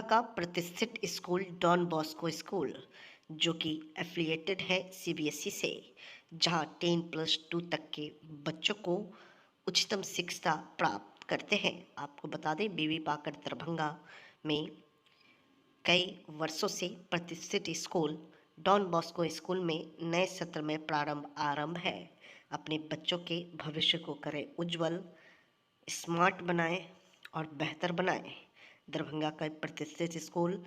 का प्रतिष्ठित school don Bosco school, जो कि एफिलिएटेड है सीबीएसई से, जहां 10+2 तक के बच्चों को उच्चतम शिक्षा प्राप्त करते हैं। आपको बता दें, बीबी पाकर दरभंगा में कई वर्षों से प्रतिष्ठित स्कूल डॉन बॉस्को स्कूल में नए सत्र में आरंभ है। अपने बच्चों के भविष्य को करें उज्जवल, स्मार्ट बनाएं और बेहतर बनाएं। दरभंगा का प्रतिष्ठित स्कूल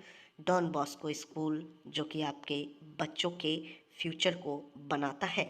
डॉन बॉस्को स्कूल, जो कि आपके बच्चों के फ्यूचर को बनाता है।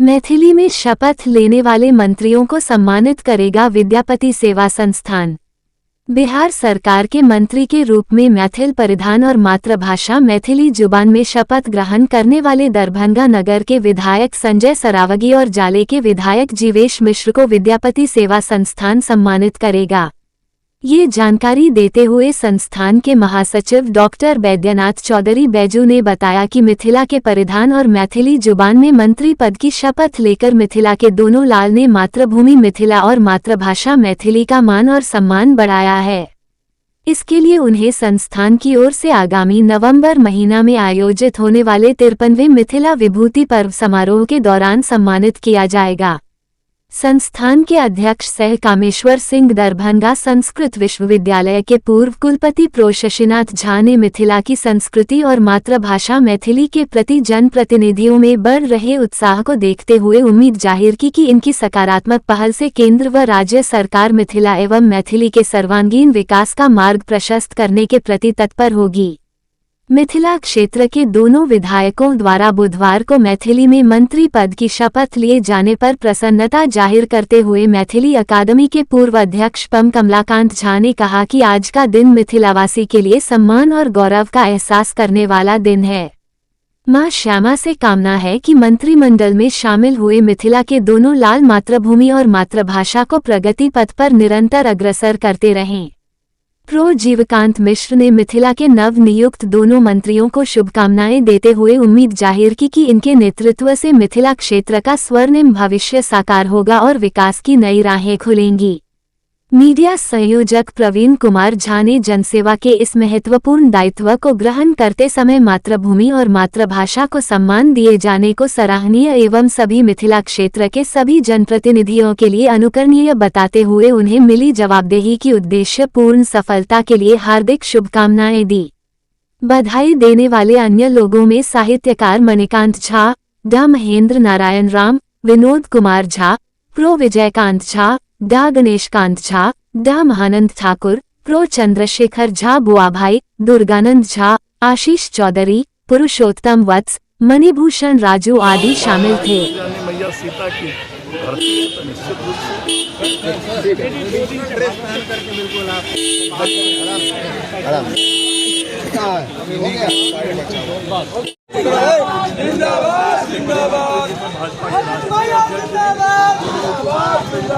मैथिली में शपथ लेने वाले मंत्रियों को सम्मानित करेगा विद्यापति सेवा संस्थान। बिहार सरकार के मंत्री के रूप में मैथिल परिधान और मातृभाषा मैथिली जुबान में शपथ ग्रहण करने वाले दरभंगा नगर के विधायक संजय सरावगी और जाले के विधायक जीवेश मिश्र को विद्यापति सेवा संस्थान सम्मानित करेगा। ये जानकारी देते हुए संस्थान के महासचिव डॉक्टर बैद्यनाथ चौधरी बैजू ने बताया कि मिथिला के परिधान और मैथिली जुबान में मंत्री पद की शपथ लेकर मिथिला के दोनों लाल ने मातृभूमि मिथिला और मातृभाषा मैथिली का मान और सम्मान बढ़ाया है। इसके लिए उन्हें संस्थान की ओर से आगामी नवंबर महीना में आयोजित होने वाले 53वें मिथिला विभूति पर्व समारोह के दौरान सम्मानित किया जाएगा। संस्थान के अध्यक्ष सह कामेश्वर सिंह दरभंगा संस्कृत विश्वविद्यालय के पूर्व कुलपति प्रो शशिनाथ झा ने मिथिला की संस्कृति और मातृभाषा मैथिली के प्रति जनप्रतिनिधियों में बढ़ रहे उत्साह को देखते हुए उम्मीद जाहिर की कि इनकी सकारात्मक पहल से केंद्र व राज्य सरकार मिथिला एवं मैथिली के सर्वांगीण विकास का मार्ग प्रशस्त करने के प्रति तत्पर होगी। मिथिला क्षेत्र के दोनों विधायकों द्वारा बुधवार को मैथिली में मंत्री पद की शपथ लिए जाने पर प्रसन्नता जाहिर करते हुए मैथिली अकादमी के पूर्व अध्यक्ष पम कमलाकांत झा ने कहा कि आज का दिन मिथिलावासी के लिए सम्मान और गौरव का एहसास करने वाला दिन है। मां श्यामा से कामना है कि मंत्रिमंडल में शामिल हुए मिथिला के दोनों लाल मातृभूमि और मातृभाषा को प्रगति पथ पर निरंतर अग्रसर करते रहें। प्रो जीवकांत मिश्र ने मिथिला के नव नियुक्त दोनों मंत्रियों को शुभकामनाएं देते हुए उम्मीद जाहिर की कि इनके नेतृत्व से मिथिला क्षेत्र का स्वर्णिम भविष्य साकार होगा और विकास की नई राहें खुलेंगी। मीडिया संयोजक प्रवीण कुमार झा ने जनसेवा के इस महत्वपूर्ण दायित्व को ग्रहण करते समय मातृभूमि और मातृभाषा को सम्मान दिए जाने को सराहनीय एवं सभी मिथिला क्षेत्र के सभी जनप्रतिनिधियों के लिए अनुकरणीय बताते हुए उन्हें मिली जवाबदेही की उद्देश्य पूर्ण सफलता के लिए हार्दिक शुभकामनाएं दी। बधाई देने वाले अन्य लोगों में साहित्यकार मणिकांत झा, डा महेंद्र नारायण राम, विनोद कुमार झा, प्रो विजयकांत झा, डा गणेशकांत झा, डा महानंद ठाकुर, प्रो चंद्रशेखर झा, बुआभाई, दुर्गानंद झा, आशीष चौधरी, पुरुषोत्तम वत्स, मणिभूषण राजू आदि शामिल थे। मैया सीता की धरती तो निश्चित रूप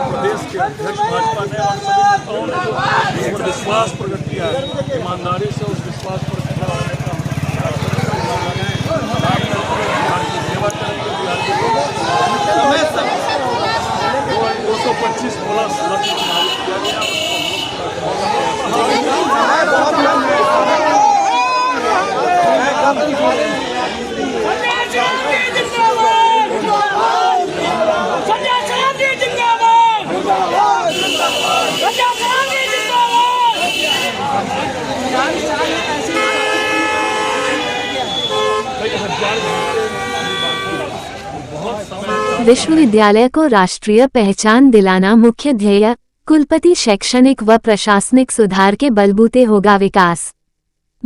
प्रदेश के अध्यक्ष भाजपा ने और सभी नेताओं ने इस पर विश्वास प्रकट किया है। ईमानदारी से उस विश्वास पर खड़ा होने का सेवा करेंगे। 225 बोला विश्वविद्यालय को राष्ट्रीय पहचान दिलाना मुख्य ध्येय। कुलपति शैक्षणिक व प्रशासनिक सुधार के बलबूते होगा विकास।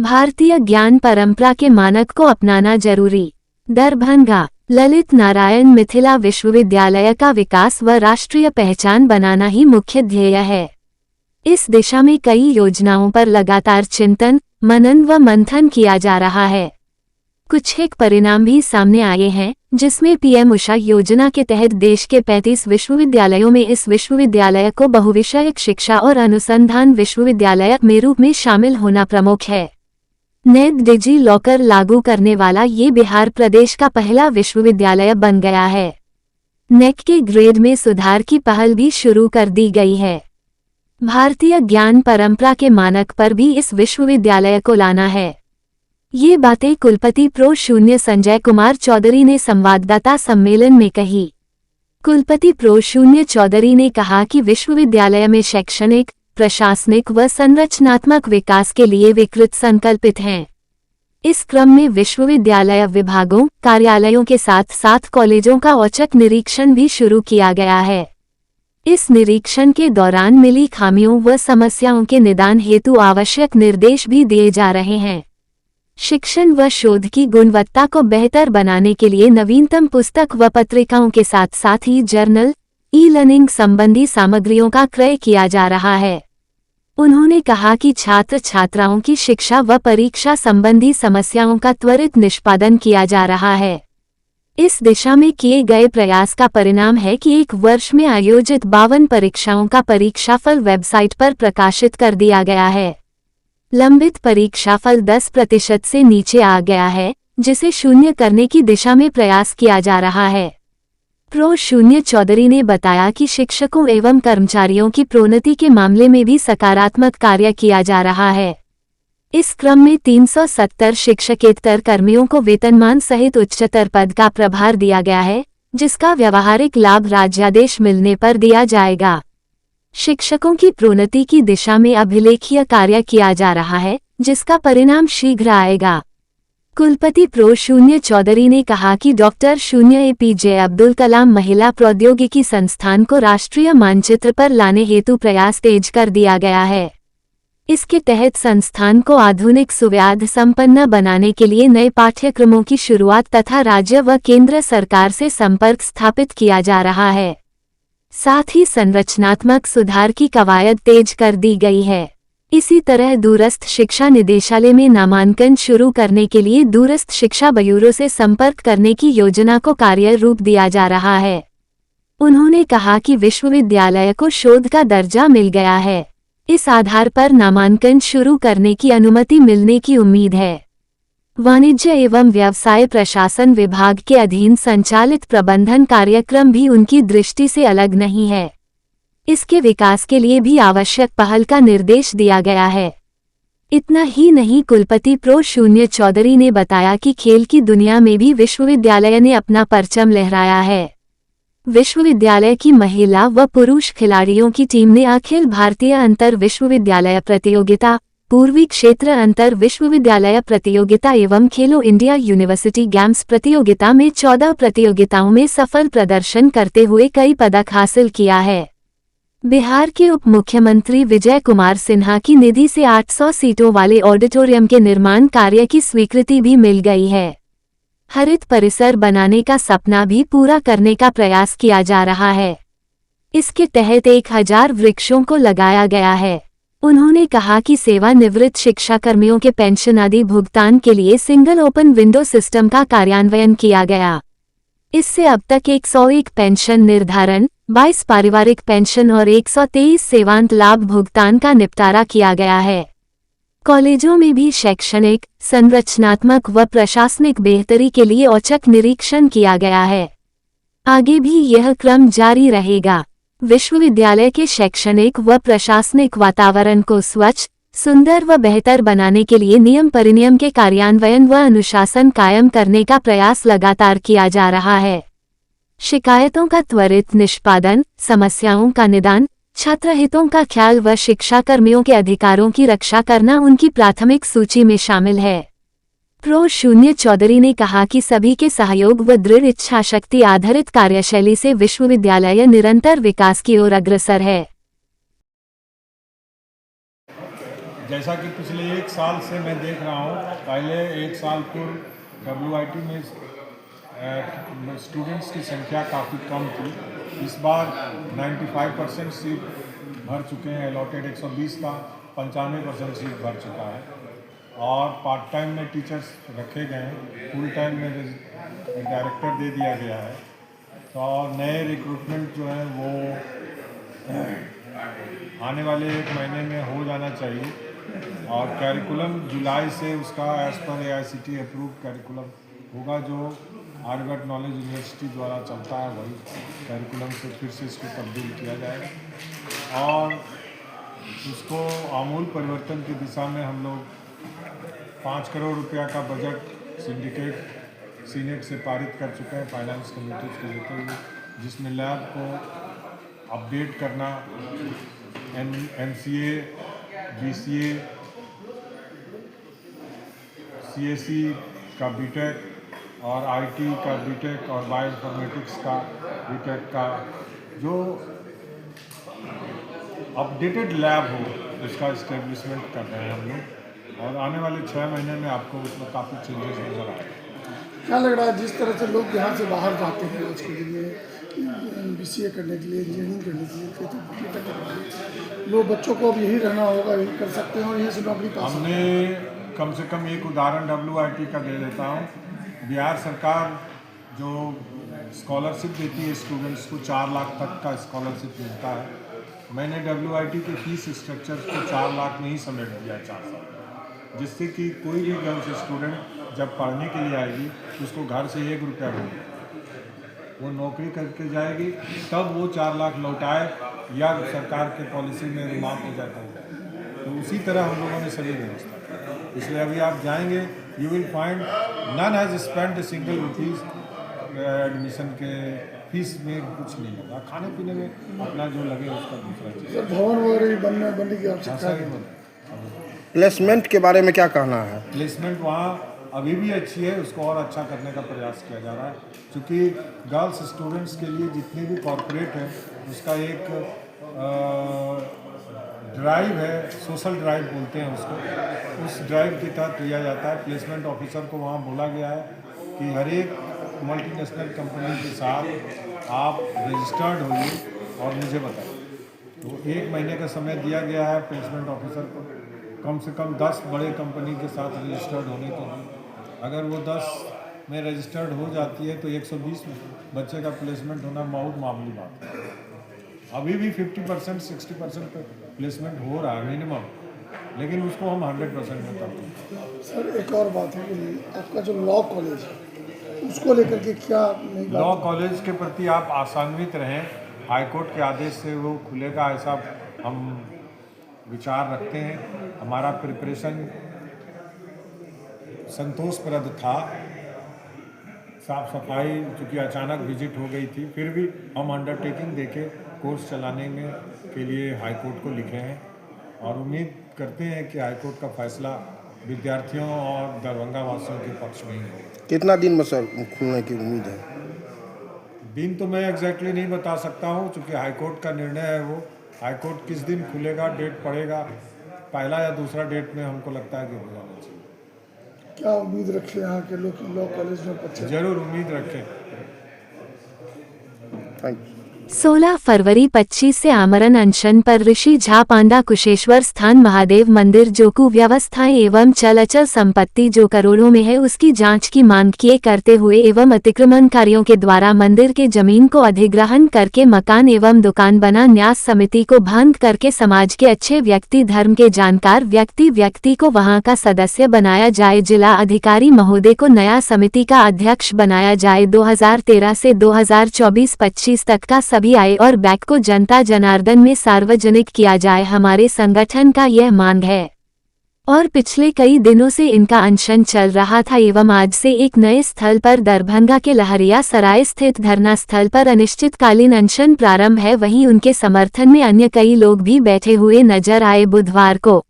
भारतीय ज्ञान परंपरा के मानक को अपनाना जरूरी। दरभंगा। ललित नारायण मिथिला विश्वविद्यालय का विकास व राष्ट्रीय पहचान बनाना ही मुख्य ध्येय है। इस दिशा में कई योजनाओं पर लगातार चिंतन, मनन व मंथन किया जा रहा है। कुछ एक परिणाम भी सामने आए हैं, जिसमें पीएम उषा योजना के तहत देश के 35 विश्वविद्यालयों में इस विश्वविद्यालय को बहुविषयक शिक्षा और अनुसंधान विश्वविद्यालय में रूप में शामिल होना प्रमुख है। नेट डिजी लॉकर लागू करने वाला ये बिहार प्रदेश का पहला विश्वविद्यालय बन गया है। नेक के ग्रेड में सुधार की पहल भी शुरू कर दी गई है। भारतीय ज्ञान परंपरा के मानक पर भी इस विश्वविद्यालय को लाना है। ये बातें कुलपति प्रो शून्य संजय कुमार चौधरी ने संवाददाता सम्मेलन में कही। कुलपति प्रो शून्य चौधरी ने कहा कि विश्वविद्यालय में शैक्षणिक, प्रशासनिक व संरचनात्मक विकास के लिए विकृत संकल्पित हैं। इस क्रम में विश्वविद्यालय विभागों, कार्यालयों के साथ साथ कॉलेजों का औचक निरीक्षण भी शुरू किया गया है। इस निरीक्षण के दौरान मिली खामियों व समस्याओं के निदान हेतु आवश्यक निर्देश भी दिए जा रहे हैं। शिक्षण व शोध की गुणवत्ता को बेहतर बनाने के लिए नवीनतम पुस्तक व पत्रिकाओं के साथ साथ ही जर्नल, ई-लर्निंग संबंधी सामग्रियों का क्रय किया जा रहा है। उन्होंने कहा कि छात्र छात्राओं की शिक्षा व परीक्षा संबंधी समस्याओं का त्वरित निष्पादन किया जा रहा है। इस दिशा में किए गए प्रयास का परिणाम है कि एक वर्ष में आयोजित 52 परीक्षाओं का परीक्षाफल वेबसाइट पर प्रकाशित कर दिया गया है। लंबित परीक्षाफल 10% से नीचे आ गया है, जिसे शून्य करने की दिशा में प्रयास किया जा रहा है। प्रो शून्य चौधरी ने बताया कि शिक्षकों एवं कर्मचारियों की प्रोन्नति के मामले में भी सकारात्मक कार्य किया जा रहा है। इस क्रम में 370 शिक्षकेतर कर्मियों को वेतनमान सहित उच्चतर पद का प्रभार दिया गया है, जिसका व्यावहारिक लाभ राज्यादेश मिलने पर दिया जाएगा। शिक्षकों की प्रोन्नति की दिशा में अभिलेखीय कार्य किया जा रहा है, जिसका परिणाम शीघ्र आएगा। कुलपति प्रो शून्य चौधरी ने कहा कि डॉक्टर शून्य एपीजे अब्दुल कलाम महिला प्रौद्योगिकी संस्थान को राष्ट्रीय मानचित्र पर लाने हेतु प्रयास तेज कर दिया गया है। इसके तहत संस्थान को आधुनिक सुविधा संपन्न बनाने के लिए नए पाठ्यक्रमों की शुरुआत तथा राज्य व केंद्र सरकार से संपर्क स्थापित किया जा रहा है। साथ ही संरचनात्मक सुधार की कवायद तेज कर दी गई है। इसी तरह दूरस्थ शिक्षा निदेशालय में नामांकन शुरू करने के लिए दूरस्थ शिक्षा ब्यूरो से संपर्क करने की योजना को कार्य रूप दिया जा रहा है। उन्होंने कहा कि विश्वविद्यालय को शोध का दर्जा मिल गया है। इस आधार पर नामांकन शुरू करने की अनुमति मिलने की उम्मीद है। वाणिज्य एवं व्यवसाय प्रशासन विभाग के अधीन संचालित प्रबंधन कार्यक्रम भी उनकी दृष्टि से अलग नहीं है। इसके विकास के लिए भी आवश्यक पहल का निर्देश दिया गया है। इतना ही नहीं, कुलपति प्रो शून्य चौधरी ने बताया कि खेल की दुनिया में भी विश्वविद्यालय ने अपना परचम लहराया है। विश्वविद्यालय की महिला व पुरुष खिलाड़ियों की टीम ने अखिल भारतीय अंतर विश्वविद्यालय प्रतियोगिता, पूर्वी क्षेत्र अंतर विश्वविद्यालय प्रतियोगिता एवं खेलो इंडिया यूनिवर्सिटी गेम्स प्रतियोगिता में 14 प्रतियोगिताओं में सफल प्रदर्शन करते हुए कई पदक हासिल किया है। बिहार के उप मुख्यमंत्री विजय कुमार सिन्हा की निधि से 800 सीटों वाले ऑडिटोरियम के निर्माण कार्य की स्वीकृति भी मिल गई है। हरित परिसर बनाने का सपना भी पूरा करने का प्रयास किया जा रहा है। इसके तहत 1000 वृक्षों को लगाया गया है। उन्होंने कहा कि सेवानिवृत्त शिक्षाकर्मियों के पेंशन आदि भुगतान के लिए सिंगल ओपन विंडो सिस्टम का कार्यान्वयन किया गया। इससे अब तक 101 पेंशन निर्धारण, 22 पारिवारिक पेंशन और 123 सेवांत लाभ भुगतान का निपटारा किया गया है। कॉलेजों में भी शैक्षणिक, संरचनात्मक व प्रशासनिक बेहतरी के लिए औचक निरीक्षण किया गया है। आगे भी यह क्रम जारी रहेगा। विश्वविद्यालय के शैक्षणिक व प्रशासनिक वातावरण को स्वच्छ, सुंदर व बेहतर बनाने के लिए नियम परिनियम के कार्यान्वयन व अनुशासन कायम करने का प्रयास लगातार किया जा रहा है। शिकायतों का त्वरित निष्पादन, समस्याओं का निदान, छात्र हितों का ख्याल व शिक्षाकर्मियों के अधिकारों की रक्षा करना उनकी प्राथमिक सूची में शामिल है। प्रो शून्य चौधरी ने कहा कि सभी के सहयोग व दृढ़ इच्छा शक्ति आधारित कार्यशैली से विश्वविद्यालय निरंतर विकास की ओर अग्रसर है। जैसा कि पिछले 1 साल से मैं देख रहा हूँ, पहले 1 साल पूर्व WIT में स्टूडेंट्स की संख्या काफ़ी कम थी। इस बार 95% सीट भर चुके हैं। अलॉटेड 120 का 95% सीट भर चुका है और पार्ट टाइम में टीचर्स रखे गए हैं, फुल टाइम में डायरेक्टर दे दिया गया है। तो और नए रिक्रूटमेंट जो है वो आने वाले 1 महीने में हो जाना चाहिए और कैरिकुलम जुलाई से उसका as per AICT approved curriculum होगा, जो आर्यभट्ट नॉलेज यूनिवर्सिटी द्वारा चलता है। वही कैरिकुलम से फिर से इसको तब्दील किया जाएगा और उसको आमूल परिवर्तन की दिशा में हम लोग 5 करोड़ रुपया का बजट सीनेट से पारित कर चुके हैं फाइनेंस कमेटी को लेते हुए, जिसमें लैब को अपडेट करना, MCA, BCA, CSE का BTech और IT का BTech और बायोइन्फॉर्मेटिक्स का BTech का जो अपडेटेड लैब हो, उसका इस्टेब्लिशमेंट कर रहे हैं हम लोग और आने वाले 6 महीने में आपको उसमें काफ़ी चेंजेस नजर आएंगे। क्या लग रहा है जिस तरह से लोग यहाँ से बाहर जाते हैं आज के लिए BCA करने के लिए, इंजीनियरिंग करने के लिए, BTech करने के लिए, लोग बच्चों को अब यही रहना होगा, यही कर सकते हैं और यहीं से नौकरी पा सकते हैं। हमने कम से कम एक उदाहरण WIT का दे देता हूँ। बिहार सरकार जो स्कॉलरशिप देती है स्टूडेंट्स को, 4 लाख तक का स्कॉलरशिप मिलता है। मैंने WIT के फीस स्ट्रक्चर को 4 लाख में ही समेट दिया 4 साल, जिससे कि कोई भी गर्ल्स स्टूडेंट जब पढ़ने के लिए आएगी उसको घर से 1 रुपया मिलेगा, वो नौकरी करके जाएगी तब वो 4 लाख लौटाए या सरकार के पॉलिसी में माफ हो जाता है। तो उसी तरह हम लोगों ने सभी व्यवस्था, इसलिए अभी आप जाएंगे you will find none has spend a single rupees admission के फीस में कुछ नहीं लगा, खाने पीने में अपना जो लगे उसका दूसरा चीज़। भवन वगैरह बनने की आवश्यकता है। प्लेसमेंट के बारे में क्या कहना है? प्लेसमेंट वहाँ अभी भी अच्छी है, उसको और अच्छा करने का प्रयास किया जा रहा है, क्योंकि गर्ल्स स्टूडेंट्स के लिए जितने भी कॉरपोरेट है उसका एक ड्राइव है, सोशल ड्राइव बोलते हैं उसको, उस ड्राइव के तहत लिया जाता है। प्लेसमेंट ऑफिसर को वहाँ बोला गया है कि हर एक मल्टीनेशनल कंपनी के साथ आप रजिस्टर्ड होइए और मुझे बताइए। तो 1 महीने का समय दिया गया है प्लेसमेंट ऑफिसर को, कम से कम 10 बड़े कंपनी के साथ रजिस्टर्ड होने के लिए। अगर वो 10 में रजिस्टर्ड हो जाती है तो 120 बच्चे का प्लेसमेंट होना बहुत मामूली बात है। अभी भी 50% 60% पे प्लेसमेंट हो रहा है मिनिमम, लेकिन उसको हम 100% में करते हैं। सर एक और बात है कि आपका जो लॉ कॉलेज है उसको लेकर के क्या नई बात? लॉ कॉलेज के प्रति आप आशान्वित रहें, हाईकोर्ट के आदेश से वो खुलेगा ऐसा हम विचार रखते हैं। हमारा प्रिपरेशन संतोषप्रद था, साफ सफाई चूँकि अचानक विजिट हो गई थी, फिर भी हम अंडरटेकिंग देके कोर्स चलाने में के लिए हाईकोर्ट को लिखे हैं और उम्मीद करते हैं कि हाईकोर्ट का फैसला विद्यार्थियों और दरभंगा वासियों के पक्ष में ही होगा। कितना दिन में सर खुलने की उम्मीद है? दिन तो मैं एग्जैक्टली नहीं बता सकता हूँ, चूँकि हाईकोर्ट का निर्णय है वो। हाईकोर्ट किस दिन खुलेगा, डेट पड़ेगा, पहला या दूसरा डेट में हमको लगता है कि हो जाना चाहिए। क्या उम्मीद रखें यहाँ के लोग लॉ कॉलेज में बच्चे? जरूर उम्मीद रखें। Thank you. 16 फरवरी 25 से आमरण अनशन पर ऋषि झा पांडा कुशेश्वर स्थान महादेव मंदिर जो कुव्यवस्थाएं एवं चल अचल संपत्ति जो करोड़ों में है उसकी जांच की मांग किए करते हुए एवं अतिक्रमणकारियों के द्वारा मंदिर के जमीन को अधिग्रहण करके मकान एवं दुकान बना न्यास समिति को भंग करके समाज के अच्छे व्यक्ति धर्म के जानकार व्यक्ति को वहां का सदस्य बनाया जाए। जिला अधिकारी महोदय को नया समिति का अध्यक्ष बनाया जाए। 2013 से 2024-25 तक का सभी आय और बैक को जनता जनार्दन में सार्वजनिक किया जाए, हमारे संगठन का यह मांग है और पिछले कई दिनों से इनका अनशन चल रहा था एवं आज से एक नए स्थल पर दरभंगा के लहरिया सराय स्थित धरना स्थल पर अनिश्चितकालीन अनशन प्रारंभ है। वहीं उनके समर्थन में अन्य कई लोग भी बैठे हुए नजर आए। बुधवार को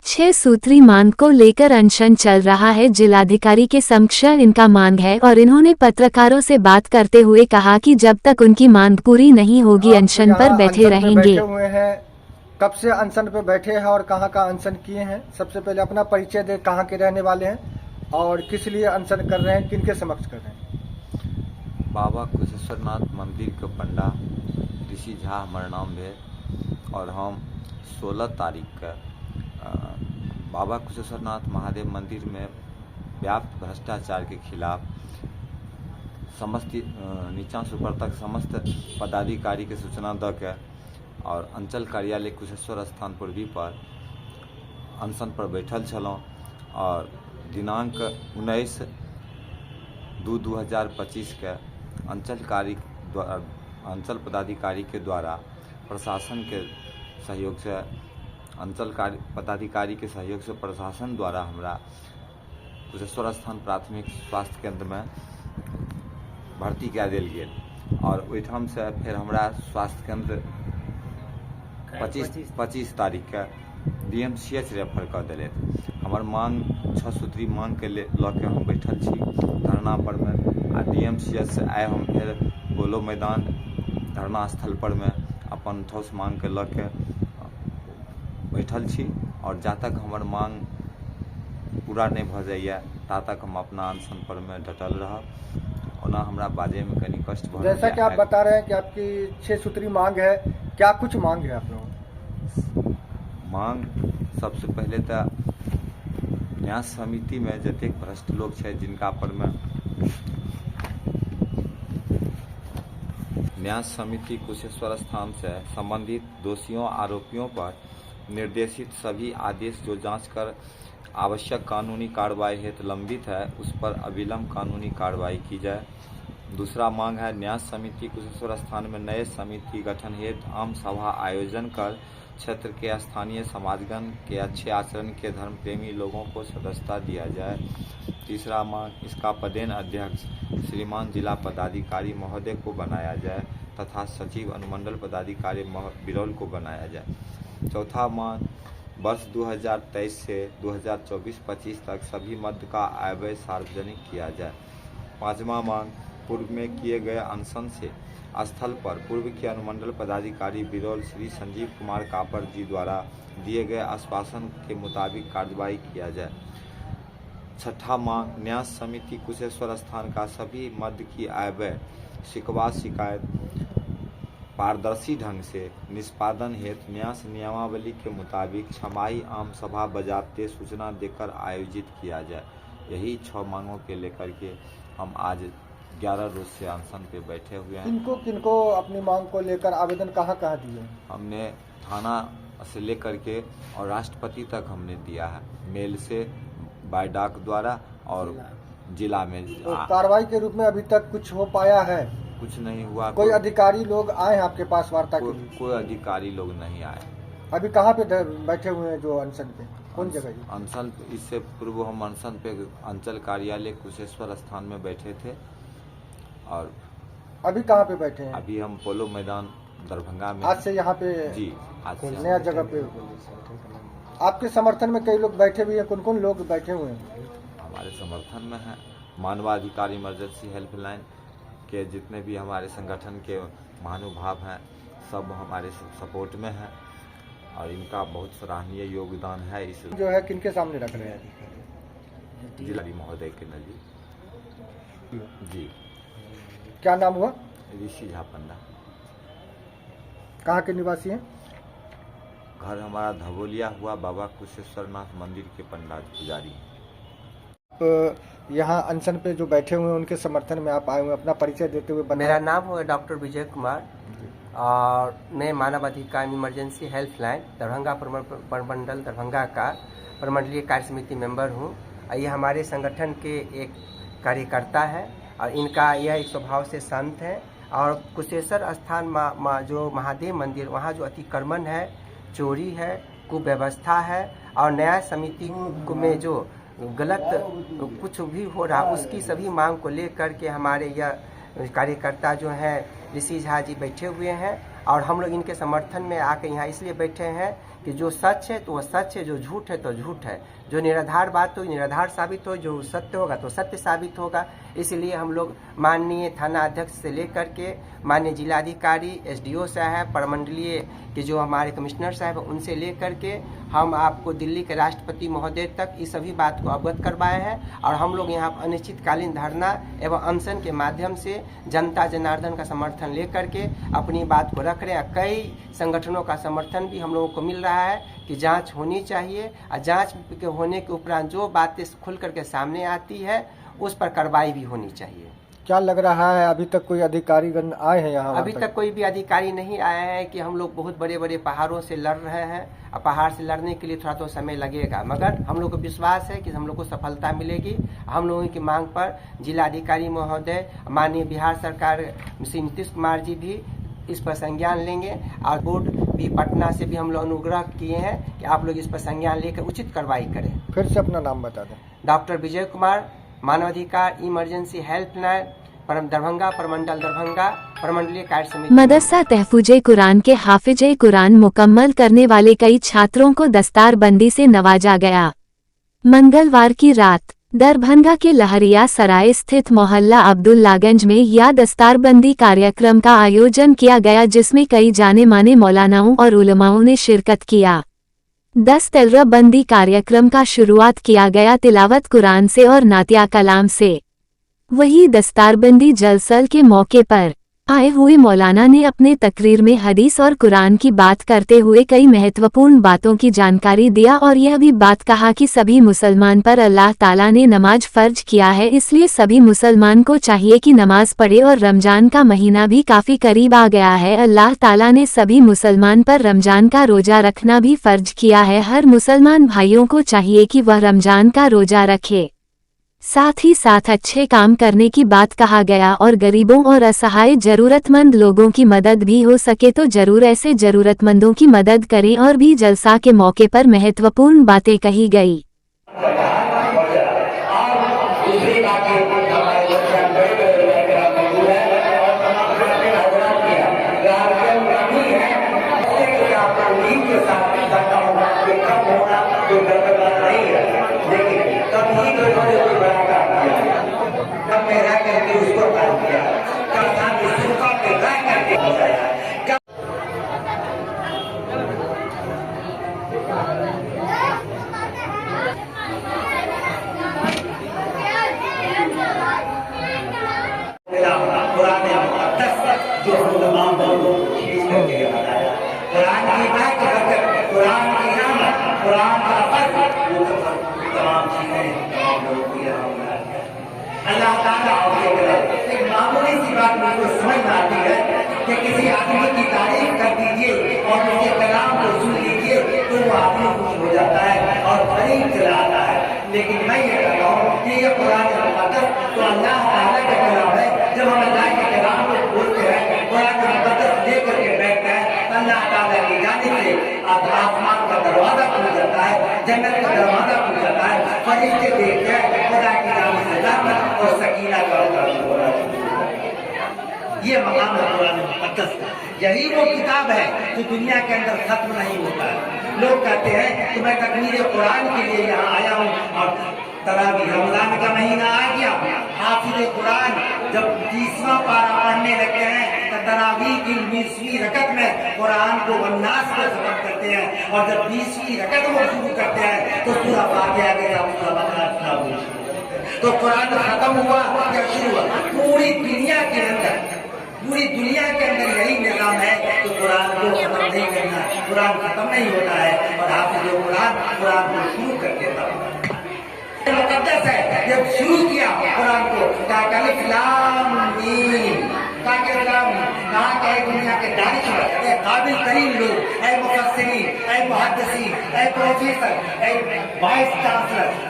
6 सूत्री मांग को लेकर अनशन चल रहा है। जिलाधिकारी के समक्ष इनका मांग है और इन्होंने पत्रकारों से बात करते हुए कहा कि जब तक उनकी मांग पूरी नहीं होगी अनशन पर बैठे रहेंगे। कब से अनशन पे बैठे हैं और कहाँ का अनशन किए हैं? सबसे पहले अपना परिचय दे, कहाँ के रहने वाले हैं और किस लिए अनशन कर रहे हैं, किनके समक्ष कर रहे हैं? बाबा कुशेश्वरनाथ मंदिर के पंडा ऋषि झा हमारा नाम है और हम 16 तारीख का बाबा कुशेश्वरनाथ महादेव मंदिर में व्याप्त भ्रष्टाचार के खिलाफ समस्त नीचा से ऊपर तक समस्त पदाधिकारी के सूचना द के और अंचल कार्यालय कुशेश्वर स्थान पूर्वी पर अनशन पर बैठल छलौं और दिनांक 19/2/2025 के अंचल पदाधिकारी के द्वारा प्रशासन के सहयोग से पदाधिकारी के सहयोग से प्रशासन द्वारा हमरा कुशेश्वर स्थान प्राथमिक स्वास्थ्य केंद्र में भर्ती कए देल गेल और ओहिठाम से फिर हमरा स्वास्थ्य केंद्र 25 तारीख के DMCH रेफर कर दिले। हमार मांग 6 सूत्री मांग के लऽ के हम बैठल छी धरना पर में आ DMCH से आए हम फिर पोलो मैदान धरना स्थल पर में अपन ठोस मांग के लऽ के बैठल छी और जा तक हमार मांग पूरा नहीं भ जाइए ता तक हम अपना अनशन पर में डटल रहब। ओना हमरा बाजे में कनी कष्ट भ रहल। जैसा कि आप बता रहे हैं कि आपकी 6 सूत्री मांग है, क्या कुछ मांग है आप लोगों? मांग सबसे पहले तो न्याय समिति में जतेक भ्रष्ट लोग छै जिनका पर में न्याय समिति कुशेश्वर स्थान से संबंधित दोषियों आरोपियों पर निर्देशित सभी आदेश जो जांच कर आवश्यक कानूनी कार्रवाई हेतु लंबित है उस पर अविलंब कानूनी कार्रवाई की जाए। दूसरा मांग है न्याय समिति कुशेश्वर स्थान में नए समिति गठन हेतु आम सभा आयोजन कर क्षेत्र के स्थानीय समाजगण के अच्छे आचरण के धर्म प्रेमी लोगों को सदस्यता दिया जाए। तीसरा मांग इसका पदेन अध्यक्ष श्रीमान जिला पदाधिकारी महोदय को बनाया जाए तथा सचिव अनुमंडल पदाधिकारी बिरौल को बनाया जाए। चौथा मांग वर्ष 2023 से 2024-25 तक सभी मद का आय व्यय सार्वजनिक किया जाए। पांचवा मांग पूर्व में किए गए अनशन से स्थल पर पूर्व के अनुमंडल पदाधिकारी बिरौल श्री संजीव कुमार कापर जी द्वारा दिए गए आश्वासन के मुताबिक कार्रवाई किया जाए। छठा मांग न्याय समिति कुशेश्वर स्थान का सभी मद की आय व्यय शिकवा शिकायत पारदर्शी ढंग से निष्पादन हेतु न्यास नियमावली के मुताबिक छमाही आम सभा बजाते सूचना देकर आयोजित किया जाए। यही 6 मांगों के लेकर के हम आज 11 रोज से अनशन पे बैठे हुए हैं। किनको अपनी मांग को लेकर आवेदन कहाँ दिए? हमने थाना से लेकर के और राष्ट्रपति तक हमने दिया है, मेल से, बाय डाक द्वारा और जिला में। तो कार्रवाई के रूप में अभी तक कुछ हो पाया है? कुछ नहीं हुआ। कोई अधिकारी लोग आए हैं आपके पास वार्ता के लिए? कोई अधिकारी लोग नहीं आए। अभी कहाँ पे बैठे हुए हैं जो अनशन पे? कौन जगह? अनशन इससे पूर्व हम अनशन पे अंचल कार्यालय कुशेश्वर स्थान में बैठे थे और अभी कहाँ पे बैठे हैं? अभी हम पोलो मैदान दरभंगा में। आज से यहाँ पे? जी, आज से नया जगह पे। आपके समर्थन में कई लोग बैठे हुए हैं, कौन कौन लोग बैठे हुए हैं? हमारे समर्थन में है मानवाधिकार इमरजेंसी हेल्पलाइन के जितने भी हमारे संगठन के महानुभाव हैं सब हमारे सपोर्ट में हैं और इनका बहुत सराहनीय योगदान है। इस जो है किनके सामने रख रहे हैं? जिलाधिकारी महोदय के नजदीक। जी। क्या नाम हुआ? ऋषि झा पंडा। कहाँ के निवासी हैं? घर हमारा धवोलिया हुआ, बाबा कुशेश्वरनाथ मंदिर के पंडा पुजारी। यहाँ अनशन पे जो बैठे हुए हैं उनके समर्थन में आप आए हुए, अपना परिचय देते हुए मेरा नाम है डॉक्टर विजय कुमार और मैं मानवाधिकार इमरजेंसी हेल्पलाइन दरभंगा प्रमंडल दरभंगा का प्रमंडलीय कार्य समिति मेंबर हूँ। ये हमारे संगठन के एक कार्यकर्ता है और इनका यह एक स्वभाव से संत है और कुशेश्वर स्थान जो महादेव मंदिर वहाँ जो अतिक्रमण है, चोरी है, कुव्यवस्था है और न्याय समिति में जो गलत कुछ भी हो रहा उसकी सभी मांग को लेकर के हमारे यह कार्यकर्ता जो हैं ऋषि झा जी बैठे हुए हैं और हम लोग इनके समर्थन में आकर यहाँ इसलिए बैठे हैं कि जो सच है तो वह सच है, जो झूठ है तो झूठ है। जो निराधार बात हो निराधार साबित हो, जो सत्य होगा तो सत्य साबित होगा। इसलिए हम लोग माननीय थाना अध्यक्ष से लेकर के माननीय जिलाधिकारी, एसडीओ साहब, प्रमंडलीय के जो हमारे कमिश्नर साहब उनसे लेकर के हम आपको दिल्ली के राष्ट्रपति महोदय तक इस सभी बात को अवगत करवाए हैं। और हम लोग यहाँ अनिश्चितकालीन धरना एवं अनशन के माध्यम से जनता जनार्दन का समर्थन लेकर के अपनी बात को रख रहे हैं। कई संगठनों का समर्थन भी हम लोगों को मिल रहा है कि जांच होनी चाहिए और जांच के होने के उपरांत जो बातें खुल करके सामने आती है उस पर कार्रवाई भी होनी चाहिए। क्या लग रहा है अभी तक कोई अधिकारीगण आए हैं यहाँ? अभी तक कोई भी अधिकारी नहीं आया है कि हम लोग बहुत बड़े बड़े पहाड़ों से लड़ रहे हैं और पहाड़ से लड़ने के लिए थोड़ा तो समय लगेगा, मगर हम लोग को विश्वास है कि हम लोग को सफलता मिलेगी। हम लोगों की मांग पर जिलाधिकारी महोदय, माननीय बिहार सरकार श्री नीतीश कुमार जी भी इस पर संज्ञान लेंगे और बोर्ड भी पटना से भी हम लोग अनुग्रह किए हैं कि आप लोग इस पर संज्ञान लेकर उचित कार्रवाई करें। फिर से अपना नाम बता दें। डॉक्टर विजय कुमार, मानवाधिकार इमरजेंसी हेल्पलाइन, दरभंगा प्रमंडल, दरभंगा प्रमंडलीय कार्य समिति। मदरसा तहफुजे कुरान के हाफिजे कुरान मुकम्मल करने वाले कई छात्रों को दस्तारबंदी से नवाजा गया। मंगलवार की रात दरभंगा के लहरिया सराय स्थित मोहल्ला अब्दुल्लागंज में यह दस्तारबंदी कार्यक्रम का आयोजन किया गया, जिसमें कई जाने माने मौलानाओं और उलमाओं ने शिरकत किया। दस्तारबंदी कार्यक्रम का शुरुआत किया गया तिलावत कुरान से और नातिया कलाम से। वही दस्तारबंदी जलसल के मौके पर आए हुए मौलाना ने अपने तकरीर में हदीस और कुरान की बात करते हुए कई महत्वपूर्ण बातों की जानकारी दिया और यह भी बात कहा कि सभी मुसलमान पर अल्लाह ताला ने नमाज फर्ज किया है, इसलिए सभी मुसलमान को चाहिए कि नमाज पढ़े और रमजान का महीना भी काफी करीब आ गया है। अल्लाह ताला ने सभी मुसलमान पर रमजान का रोजा रखना भी फर्ज किया है। हर मुसलमान भाइयों को चाहिए कि वह रमजान का रोजा रखे। साथ ही साथ अच्छे काम करने की बात कहा गया और गरीबों और असहाय जरूरतमंद लोगों की मदद भी हो सके तो जरूर ऐसे जरूरतमंदों की मदद करें। और भी जलसा के मौके पर महत्वपूर्ण बातें कही गई। अल्लाह ताला एक मामूली सी बात मुझको समझ में आती है कि किसी आदमी की तारीफ कर दीजिए और उसके कलाम को सुन लीजिए तो वो आदमी खुश हो जाता है और करीब चला आता है। लेकिन मैं ये कह रहा हूँ कि ये कुरान मुक़द्दस तो अल्लाह ताला का कलाम है। जब हम अल्लाह के कलाम को बोलते हैं, कुरान मुक़द्दस लेकर के बैठते हैं, अल्लाह ताला की जानिब से आसमान का दरवाजा खुल जाता है, जन्नत का दरवाजा खुल जाता है, फरिश्ते देखते हैं खुदा की जानिब से रहमत और सकीना का होना। ये मकाम है कुरान मुक़द्दस का। यही वो किताब है जो दुनिया के अंदर खत्म नहीं होता है। लोग कहते हैं कि मैं तकमीर कुरान के लिए यहाँ आया हूँ और तरावी रमजान का महीना आ गया, हाफिज़ कुरान जब 30वां पारा पढ़ने लगते हैं तो तरावी की 20वीं रकत में कुरान को वन्नास को खत्म करते हैं और जब 20वीं रकत वो शुरू करते हैं तो सूरा फातिहा के साथ सूरा बकरा शुरू। तो कुरान खत्म हुआ या शुरू हुआ? पूरी दुनिया के अंदर यही निज़ाम है कि कुरान को खत्म नहीं करना, कुरान खत्म नहीं होता है और हाफिज़ कुरान को शुरू कर देता है। मुक़द्दस है, जब शुरू किया कुरान को कहा दुनिया के दानिश काबिल तरीन लोग, मुफस्सिरीन, मुहद्दिसीन, प्रोफेसर, वाइस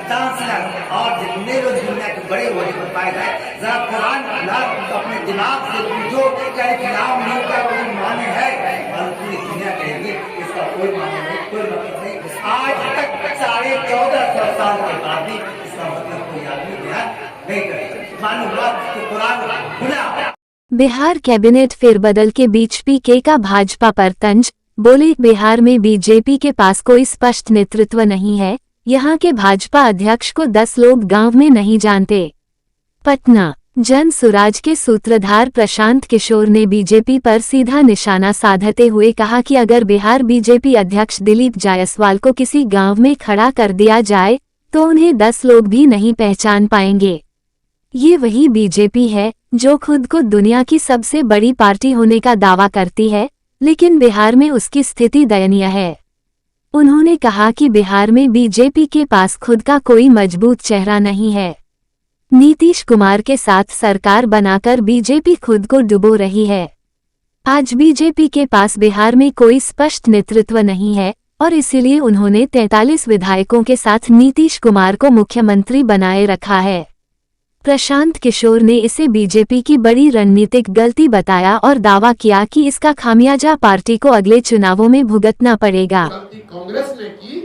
चांसलर और जितने लोग दुनिया के बड़े वजीफाइज हैं, जरा कुरान अपने दिमाग से पूछो क्या इस्लाम का कोई माने है? और पूरी दुनिया कहेगी इसका कोई माने नहीं, कोई मतलब नहीं। आज तक 1450 साल के बाद भी इसका मतलब कोई आदमी ध्यान नहीं करता। मालूम हुआ कि कुरान खुला। बिहार कैबिनेट फेरबदल के बीच पीके का भाजपा पर तंज, बोले बिहार में बीजेपी के पास कोई स्पष्ट नेतृत्व नहीं है, यहाँ के भाजपा अध्यक्ष को 10 लोग गांव में नहीं जानते। पटना जन सुराज के सूत्रधार प्रशांत किशोर ने बीजेपी पर सीधा निशाना साधते हुए कहा कि अगर बिहार बीजेपी अध्यक्ष दिलीप जायसवाल को किसी गांव में खड़ा कर दिया जाए तो उन्हें 10 लोग भी नहीं पहचान पाएंगे। ये वही बीजेपी है जो खुद को दुनिया की सबसे बड़ी पार्टी होने का दावा करती है, लेकिन बिहार में उसकी स्थिति दयनीय है। उन्होंने कहा कि बिहार में बीजेपी के पास खुद का कोई मजबूत चेहरा नहीं है। नीतीश कुमार के साथ सरकार बनाकर बीजेपी खुद को डुबो रही है। आज बीजेपी के पास बिहार में कोई स्पष्ट नेतृत्व नहीं है और इसीलिए उन्होंने 43 विधायकों के साथ नीतीश कुमार को मुख्यमंत्री बनाए रखा है। प्रशांत किशोर ने इसे बीजेपी की बड़ी रणनीतिक गलती बताया और दावा किया कि इसका खामियाजा पार्टी को अगले चुनावों में भुगतना पड़ेगा। गलती कांग्रेस ने की,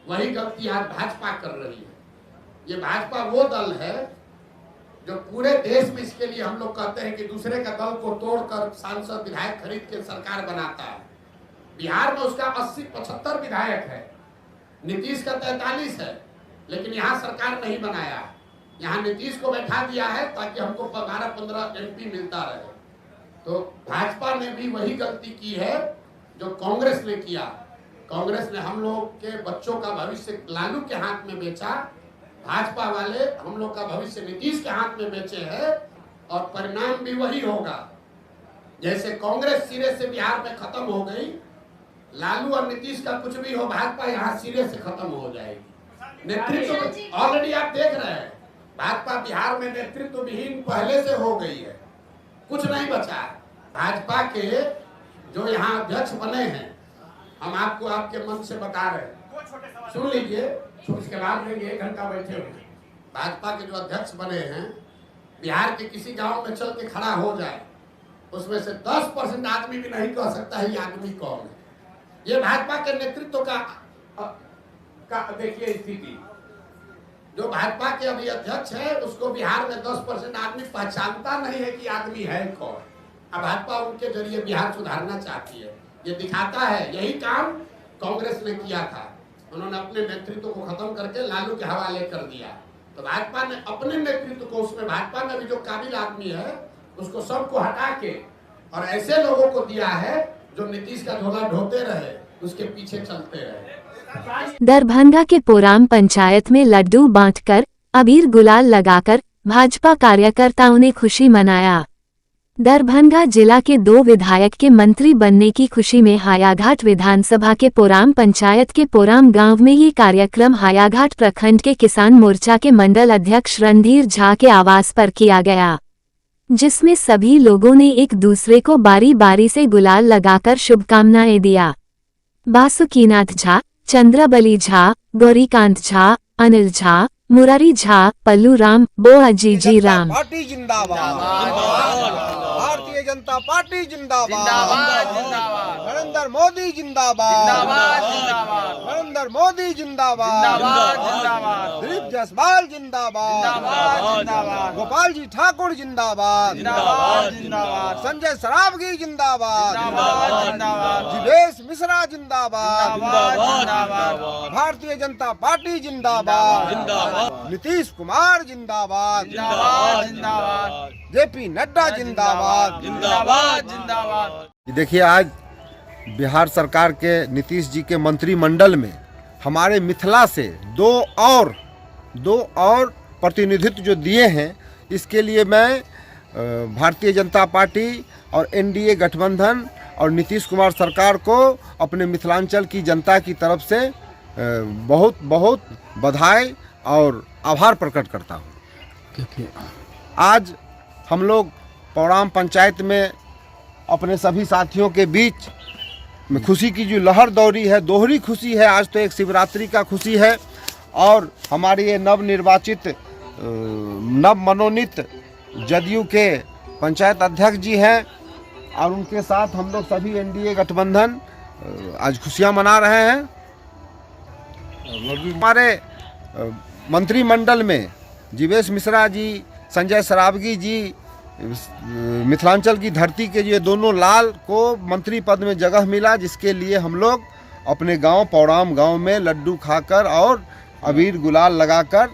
वही गलती आज भाजपा कर रही है। ये भाजपा वो दल है जो पूरे देश में, इसके लिए हम लोग कहते हैं कि दूसरे का दल को तोड़कर सांसद विधायक खरीद के सरकार बनाता है। बिहार में उसका 80-75 विधायक है, नीतीश का 43 है, लेकिन यहाँ सरकार नहीं बनाया। यहाँ नीतीश को बैठा दिया है ताकि हमको 12-15 MP मिलता रहे। तो भाजपा ने भी वही गलती की है जो कांग्रेस ने किया। कांग्रेस ने हम लोग के बच्चों का भविष्य लालू के हाथ में बेचा, भाजपा वाले हम लोग का भविष्य नीतीश के हाथ में बेचे हैं, और परिणाम भी वही होगा। जैसे कांग्रेस सिरे से बिहार में खत्म हो गई, लालू और नीतीश का कुछ भी हो, भाजपा यहाँ सिरे से खत्म हो जाएगी। नेतृत्व ऑलरेडी आप देख रहे हैं, भाजपा बिहार में नेतृत्व विहीन पहले से हो गई है, कुछ नहीं बचा। भाजपा के जो यहाँ अध्यक्ष बने हैं, हम आपको आपके मन से बता रहे हैं, सुन लीजिए, उसके बाद में 1 घंटा बैठे हुए। भाजपा के जो अध्यक्ष बने हैं, बिहार के किसी गांव में चल के खड़ा हो जाए, उसमें से 10% आदमी भी नहीं कह सकता है ये आदमी कौन है। ये भाजपा के नेतृत्व का देखिए स्थिति। जो भाजपा के अभी अध्यक्ष है, उसको बिहार में 10% आदमी पहचानता नहीं है कि आदमी है कौन। अब भाजपा उनके जरिए बिहार सुधारना चाहती है, ये दिखाता है। यही काम कांग्रेस ने किया था, उन्होंने अपने नेतृत्व को खत्म करके लालू के हवाले कर दिया। तो भाजपा ने अपने नेतृत्व को, उसमें भाजपा में भी जो काबिल आदमी है उसको सबको हटा के और ऐसे लोगों को दिया है जो नीतीश का झोला ढोते रहे, उसके पीछे चलते रहे। दरभंगा के पोराम पंचायत में लड्डू बांटकर, अबीर गुलाल लगाकर भाजपा कार्यकर्ताओं ने खुशी मनाया। दरभंगा जिला के 2 विधायक के मंत्री बनने की खुशी में हायाघाट विधानसभा के पोराम पंचायत के पोराम गांव में ये कार्यक्रम हायाघाट प्रखंड के किसान मोर्चा के मंडल अध्यक्ष रणधीर झा के आवास पर किया गया, जिसमें सभी लोगों ने एक दूसरे को बारी बारी से गुलाल लगाकर शुभकामनाएं दिया। बासुकीनाथ झा, चंद्रबली झा, गौरीकांत झा, अनिल झा, मुरारी झा, पल्लू राम, बोअजीजी राम। पार्टी जिंदाबाद, भारतीय जनता पार्टी जिंदाबाद, नरेंद्र मोदी जिंदाबाद, नरेंद्र मोदी जिंदाबाद, दिलीप जायसवाल जिंदाबाद, गोपाल जी ठाकुर जिंदाबाद, संजय सरावगी जिंदाबाद, जिवेश मिश्रा जिंदाबाद, भारतीय जनता पार्टी जिंदाबाद, नीतीश कुमार जिंदाबाद, जेपी नड्डा जिंदाबाद, देखिए आज बिहार सरकार के नीतीश जी के मंत्रिमंडल में हमारे मिथिला से दो और प्रतिनिधित्व जो दिए हैं, इसके लिए मैं भारतीय जनता पार्टी और एनडीए गठबंधन और नीतीश कुमार सरकार को अपने मिथिलांचल की जनता की तरफ से बहुत बहुत बधाई और आभार प्रकट करता हूँ। आज हम लोग पोराम पंचायत में अपने सभी साथियों के बीच में खुशी की जो लहर दौड़ी है, दोहरी खुशी है। आज तो एक शिवरात्रि का खुशी है और हमारे ये नवनिर्वाचित नव मनोनीत जदयू के पंचायत अध्यक्ष जी हैं और उनके साथ हम लोग सभी एनडीए गठबंधन आज खुशियां मना रहे हैं। हमारे मंत्रिमंडल में जिवेश मिश्रा जी, संजय सरावगी जी, मिथिलांचल की धरती के ये दोनों लाल को मंत्री पद में जगह मिला, जिसके लिए हम लोग अपने गांव पोराम गांव में लड्डू खाकर और अबीर गुलाल लगाकर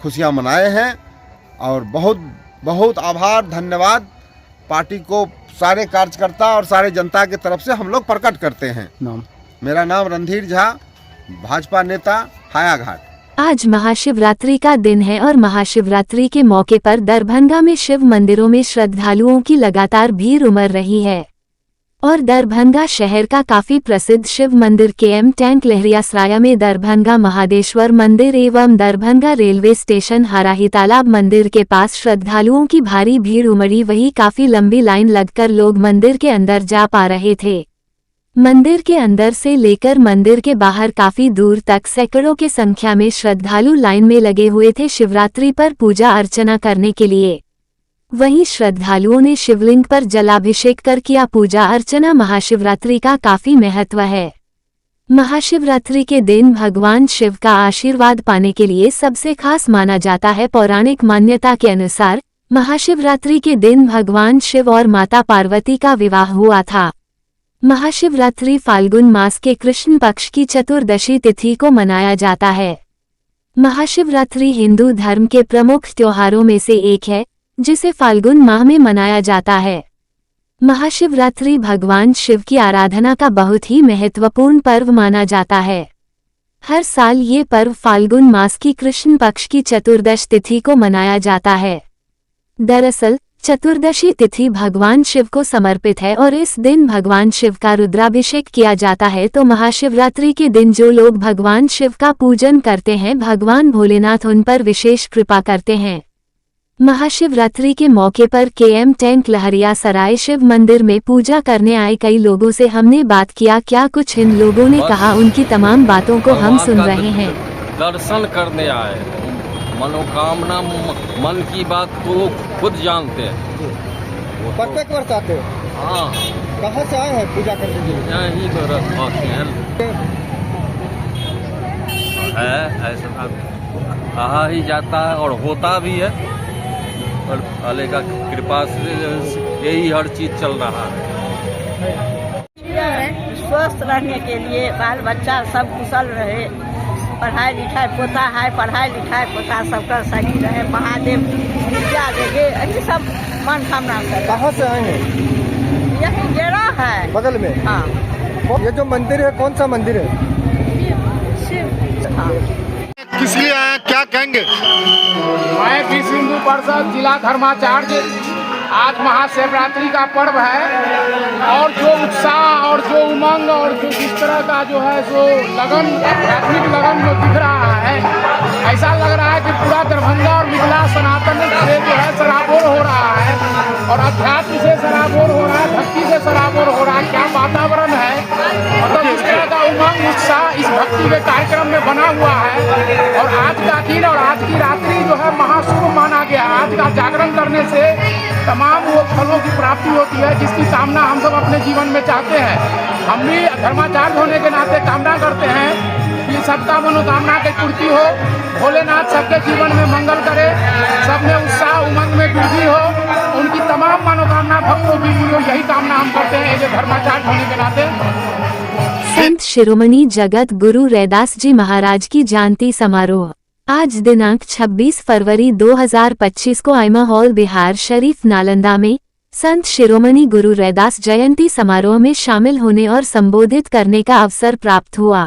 खुशियां मनाए हैं। और बहुत बहुत आभार, धन्यवाद पार्टी को, सारे कार्यकर्ता और सारे जनता की तरफ से हम लोग प्रकट करते हैं। मेरा नाम रणधीर झा, भाजपा नेता, हायाघाट। आज महाशिवरात्रि का दिन है और महाशिवरात्रि के मौके पर दरभंगा में शिव मंदिरों में श्रद्धालुओं की लगातार भीड़ उमड़ रही है और दरभंगा शहर का काफी प्रसिद्ध शिव मंदिर KM टैंक लहरियासराय में दरभंगा महादेश्वर मंदिर एवं दरभंगा रेलवे स्टेशन हराही तालाब मंदिर के पास श्रद्धालुओं की भारी भीड़ उमड़ी। वही काफी लंबी लाइन लगकर लोग मंदिर के अंदर जा पा रहे थे। मंदिर के अंदर से लेकर मंदिर के बाहर काफी दूर तक सैकड़ों की संख्या में श्रद्धालु लाइन में लगे हुए थे शिवरात्रि पर पूजा अर्चना करने के लिए। वहीं श्रद्धालुओं ने शिवलिंग पर जलाभिषेक कर किया पूजा अर्चना। महाशिवरात्रि का काफी महत्व है। महाशिवरात्रि के दिन भगवान शिव का आशीर्वाद पाने के लिए सबसे खास माना जाता है। पौराणिक मान्यता के अनुसार महाशिवरात्रि के दिन भगवान शिव और माता पार्वती का विवाह हुआ था। महाशिवरात्रि फाल्गुन मास के कृष्ण पक्ष की चतुर्दशी तिथि को मनाया जाता है। महाशिवरात्रि हिंदू धर्म के प्रमुख त्योहारों में से एक है जिसे फाल्गुन माह में मनाया जाता है। महाशिवरात्रि भगवान शिव की आराधना का बहुत ही महत्वपूर्ण पर्व माना जाता है। हर साल ये पर्व फाल्गुन मास की कृष्ण पक्ष की चतुर्दश तिथि को मनाया जाता है। दरअसल चतुर्दशी तिथि भगवान शिव को समर्पित है और इस दिन भगवान शिव का रुद्राभिषेक किया जाता है। तो महाशिवरात्रि के दिन जो लोग भगवान शिव का पूजन करते हैं, भगवान भोलेनाथ उन पर विशेष कृपा करते हैं। महाशिवरात्रि के मौके पर KM टैंक लहरियासराय शिव मंदिर में पूजा करने आए कई लोगों से हमने बात किया। क्या कुछ इन लोगों ने कहा, उनकी तमाम बातों को हम सुन रहे हैं। दर्शन करने आए, मनोकामना मन की बात तो खुद जानते हैं। प्रत्येक वर्ष आते हो? हाँ। कहाँ से आए हैं पूजा करने के लिए? यहीं है, ऐसा कहा ही जाता है और होता भी है और भोले का कृपा से यही हर चीज चल रहा है। स्वस्थ रहने के लिए बाल बच्चा सब कुशल रहे, पढ़ाई लिखाई पोता है, पढ़ाई लिखाई पोता सबका सही रहे, महादेव विद्या देंगे, ऐसे सब मनोकामना कर। कहाँ से आए हैं? यही गेरा है बगल में। हाँ। ये जो मंदिर है कौन सा मंदिर है? शिव। हाँ। किस लिए आए, क्या कहेंगे? मैं विश्व हिंदू परिषद जिला धर्माचार्य। आज महाशिवरात्रि का पर्व है और जो उत्साह और जो उमंग और जो जिस तरह का जो है सो लगन, आध्यात्मिक लगन जो दिख रहा है, ऐसा लग रहा है कि पूरा दरभंगा और मिथिला सनातन से जो है सराबोर हो रहा है और अध्यात्म से सराबोर हो रहा है, भक्ति से सराबोर हो रहा है। क्या वातावरण है, मतलब इस तरह का उमंग उत्साह इस भक्ति के कार्यक्रम में बना हुआ है। और आज का दिन और आज की रात्रि जो है महाशुभ माना गया। आज का जागरण करने से तमाम वो फलों की प्राप्ति होती है जिसकी कामना हम सब अपने जीवन में चाहते हैं। हम भी धर्माचार्य होने के नाते कामना करते हैं कि सबका मनोकामना की पूर्ति हो, भोलेनाथ सबके जीवन में मंगल करे, सब में उत्साह उमंग में वृद्धि हो, उनकी तमाम मनोकामना भक्तों की पूरी हो, यही कामना हम करते हैं जो धर्माचार्य होने के नाते। संत शिरोमणि जगत गुरु रैदास जी महाराज की जयंती समारोह आज दिनांक 26 फरवरी 2025 को आइमा हॉल बिहार शरीफ नालंदा में संत शिरोमणि गुरु रैदास जयंती समारोह में शामिल होने और संबोधित करने का अवसर प्राप्त हुआ।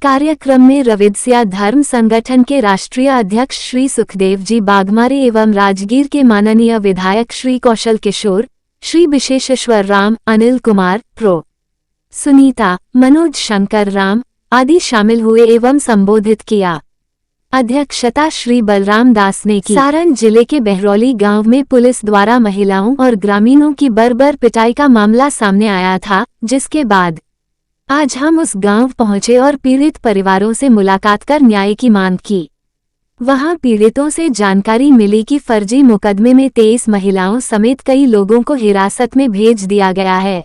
कार्यक्रम में रविदसिया धर्म संगठन के राष्ट्रीय अध्यक्ष श्री सुखदेव जी बागमारे एवं राजगीर के माननीय विधायक श्री कौशल किशोर, श्री विशेषेश्वर राम, अनिल कुमार, प्रो सुनीता, मनोज शंकर राम आदि शामिल हुए एवं संबोधित किया। अध्यक्षता श्री बलराम दास ने की। सारण जिले के बहरौली गांव में पुलिस द्वारा महिलाओं और ग्रामीणों की बर्बर पिटाई का मामला सामने आया था, जिसके बाद आज हम उस गांव पहुंचे और पीड़ित परिवारों से मुलाकात कर न्याय की मांग की। वहां पीड़ितों से जानकारी मिली कि फर्जी मुकदमे में 23 महिलाओं समेत कई लोगों को हिरासत में भेज दिया गया है।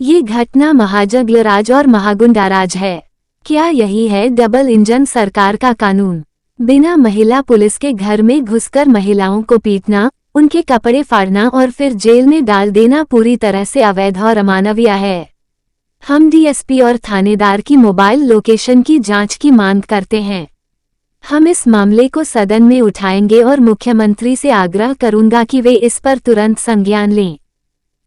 ये घटना महाजगलराज और महागुंडाराज है। क्या यही है डबल इंजन सरकार का कानून? बिना महिला पुलिस के घर में घुसकर महिलाओं को पीटना, उनके कपड़े फाड़ना और फिर जेल में डाल देना पूरी तरह से अवैध और अमानवीय है। हम डीएसपी और थानेदार की मोबाइल लोकेशन की जांच की मांग करते हैं। हम इस मामले को सदन में उठाएंगे और मुख्यमंत्री से आग्रह करूंगा कि वे इस पर तुरंत संज्ञान लें।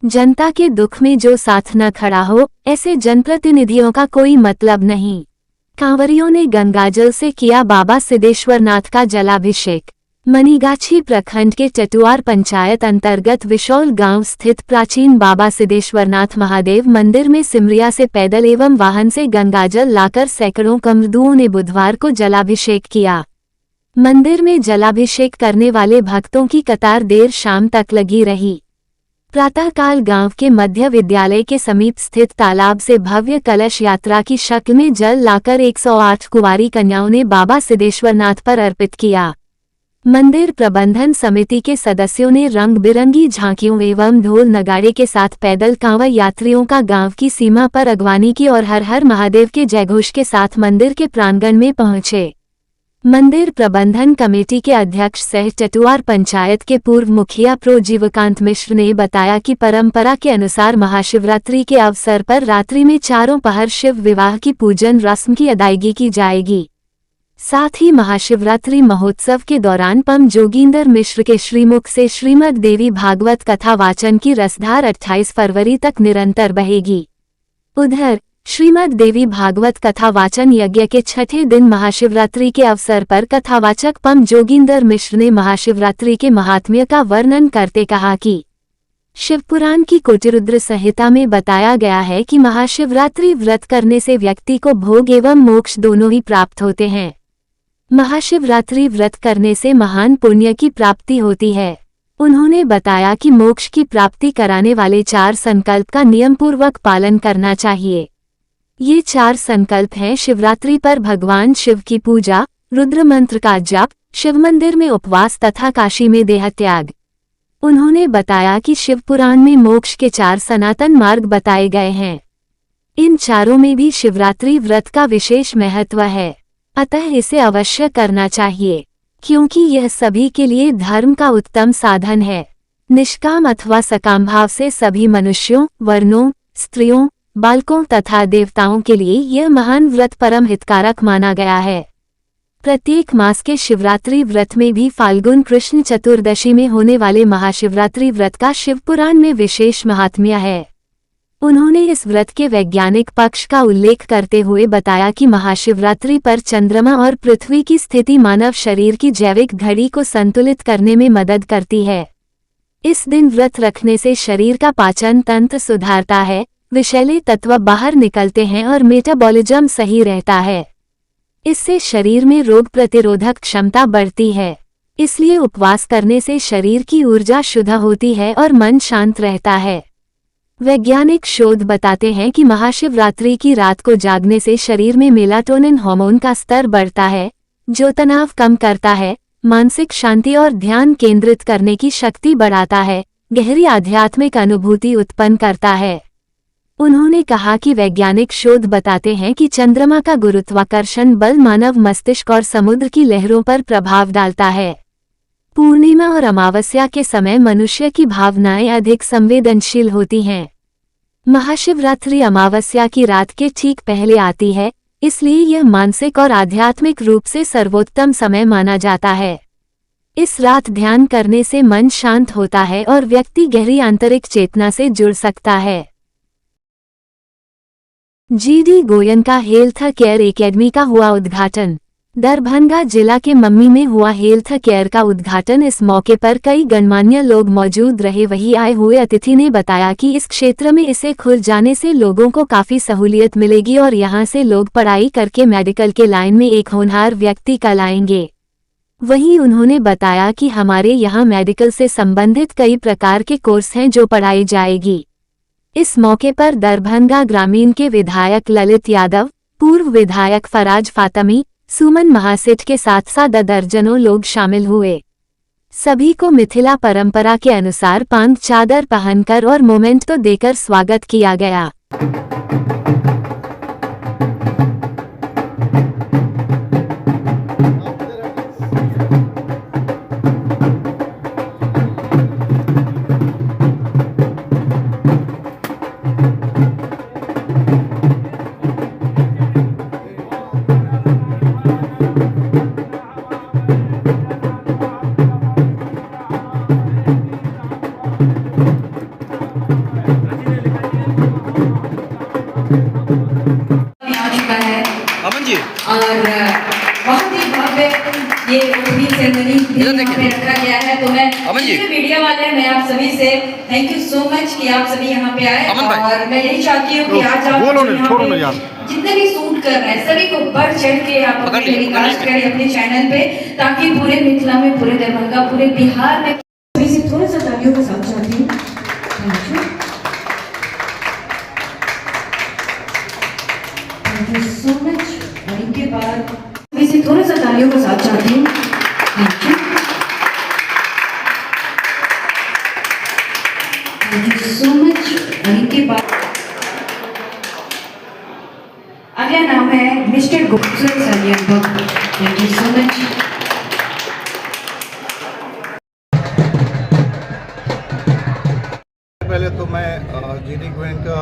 जनता के दुख में जो साथ न खड़ा हो, ऐसे जनप्रतिनिधियों का कोई मतलब नहीं। कांवरियों ने गंगाजल से किया बाबा सिद्धेश्वरनाथ का जलाभिषेक। मनीगाछी प्रखंड के टटुआर पंचायत अंतर्गत विशौल गांव स्थित प्राचीन बाबा सिद्धेश्वरनाथ महादेव मंदिर में सिमरिया से पैदल एवं वाहन से गंगाजल लाकर सैकड़ों कमरदुओं ने बुधवार को जलाभिषेक किया। मंदिर में जलाभिषेक करने वाले भक्तों की कतार देर शाम तक लगी रही। प्रातःकाल गांव के मध्य विद्यालय के समीप स्थित तालाब से भव्य कलश यात्रा की शक्ल में जल लाकर 108 कुंवारी कन्याओं ने बाबा सिद्धेश्वरनाथ पर अर्पित किया। मंदिर प्रबंधन समिति के सदस्यों ने रंग बिरंगी झांकियों एवं ढोल नगाड़े के साथ पैदल कांवड़ यात्रियों का गांव की सीमा पर अगवानी की और हर हर महादेव के जयघोष के साथ मंदिर के प्रांगण में पहुंचे। मंदिर प्रबंधन कमेटी के अध्यक्ष सह टटुआर पंचायत के पूर्व मुखिया प्रो जीवकांत मिश्र ने बताया कि परंपरा के अनुसार महाशिवरात्रि के अवसर पर रात्रि में चारों पहर शिव विवाह की पूजन रस्म की अदायगी की जाएगी। साथ ही महाशिवरात्रि महोत्सव के दौरान पम जोगिंदर मिश्र के श्रीमुख से श्रीमद् देवी भागवत कथा वाचन की रसधार 28 फरवरी तक निरंतर बहेगी। उधर श्रीमद् देवी भागवत कथा वाचन यज्ञ के छठे दिन महाशिवरात्रि के अवसर पर कथावाचक पम जोगिंदर मिश्र ने महाशिवरात्रि के महात्म्य का वर्णन करते कहा कि शिवपुराण की कोटिरुद्र संहिता में बताया गया है कि महाशिवरात्रि व्रत करने से व्यक्ति को भोग एवं मोक्ष दोनों ही प्राप्त होते हैं। महाशिवरात्रि व्रत करने से महान पुण्य की प्राप्ति होती है। उन्होंने बताया कि मोक्ष की प्राप्ति कराने वाले 4 संकल्प का नियम पूर्वक पालन करना चाहिए। ये 4 संकल्प हैं शिवरात्रि पर भगवान शिव की पूजा, रुद्र मंत्र का जप, शिव मंदिर में उपवास तथा काशी में देह त्याग। उन्होंने बताया कि शिवपुराण में मोक्ष के 4 सनातन मार्ग बताए गए हैं। इन चारों में भी शिवरात्रि व्रत का विशेष महत्व है, अतः इसे अवश्य करना चाहिए क्योंकि यह सभी के लिए धर्म का उत्तम साधन है। निष्काम अथवा सकाम भाव से सभी मनुष्यों, वर्णों, स्त्रियों, बालकों तथा देवताओं के लिए यह महान व्रत परम हितकारक माना गया है। प्रत्येक मास के शिवरात्रि व्रत में भी फाल्गुन कृष्ण चतुर्दशी में होने वाले महाशिवरात्रि व्रत का शिवपुराण में विशेष महात्म्य है। उन्होंने इस व्रत के वैज्ञानिक पक्ष का उल्लेख करते हुए बताया कि महाशिवरात्रि पर चंद्रमा और पृथ्वी की स्थिति मानव शरीर की जैविक घड़ी को संतुलित करने में मदद करती है। इस दिन व्रत रखने से शरीर का पाचन तंत्र सुधारता है, विषैले तत्व बाहर निकलते हैं और मेटाबॉलिज्म सही रहता है। इससे शरीर में रोग प्रतिरोधक क्षमता बढ़ती है। इसलिए उपवास करने से शरीर की ऊर्जा शुद्ध होती है और मन शांत रहता है। वैज्ञानिक शोध बताते हैं कि महाशिवरात्रि की रात को जागने से शरीर में मेलाटोनिन हार्मोन का स्तर बढ़ता है, जो तनाव कम करता है, मानसिक शांति और ध्यान केंद्रित करने की शक्ति बढ़ाता है, गहरी आध्यात्मिक अनुभूति उत्पन्न करता है। उन्होंने कहा कि वैज्ञानिक शोध बताते हैं कि चंद्रमा का गुरुत्वाकर्षण बल मानव मस्तिष्क और समुद्र की लहरों पर प्रभाव डालता है। पूर्णिमा और अमावस्या के समय मनुष्य की भावनाएं अधिक संवेदनशील होती हैं। महाशिवरात्रि अमावस्या की रात के ठीक पहले आती है, इसलिए यह मानसिक और आध्यात्मिक रूप से सर्वोत्तम समय माना जाता है। इस रात ध्यान करने से मन शांत होता है और व्यक्ति गहरी आंतरिक चेतना से जुड़ सकता है। GD Goenka health care academy का हुआ उद्घाटन। दरभंगा जिला के मम्मी में हुआ हेल्थ केयर का उद्घाटन। इस मौके पर कई गणमान्य लोग मौजूद रहे। वहीं आए हुए अतिथि ने बताया कि इस क्षेत्र में इसे खुल जाने से लोगों को काफी सहूलियत मिलेगी और यहां से लोग पढ़ाई करके मेडिकल के लाइन में एक होनहार व्यक्ति कहलाएंगे। वहीं उन्होंने बताया कि हमारे यहां मेडिकल से संबंधित कई प्रकार के कोर्स हैं जो पढ़ाई जाएगी। इस मौके पर दरभंगा ग्रामीण के विधायक ललित यादव, पूर्व विधायक फराज फातमी, सुमन महासेठ के साथ साथ दर्जनों लोग शामिल हुए। सभी को मिथिला परंपरा के अनुसार पांग चादर पहनकर और मोमेंटो देकर स्वागत किया गया। आ चुका है अमन जी और बहुत ही भव्य ये ओपनिंग सेरेमनी यहाँ पे रखा गया है। तो मैं जितने मीडिया वाले हैं मैं आप सभी से थैंक यू सो मच कि आप सभी यहाँ पे आए और मैं यही चाहती हूँ कि आज आप यहाँ पे जितने भी शूट कर रहे हैं सभी को बढ़ चढ़ के आप अपने टेलीकास्ट करें अपने चैनल पे, ताकि पूरे मिथिला में, पूरे दरभंगा, पूरे बिहार में सभी से थोड़ा सा तालियों के साथ चाहती हूँ। Thank you so much. और इनके बाद इसे थोड़ा सा तालियों के साथ चाहती हूँ। Thank you so much. और इनके बाद अगला नाम है मिस्टर गुप्ता सलियन भक्त। Thank you so much. पहले तो मैं जीडी गोयन का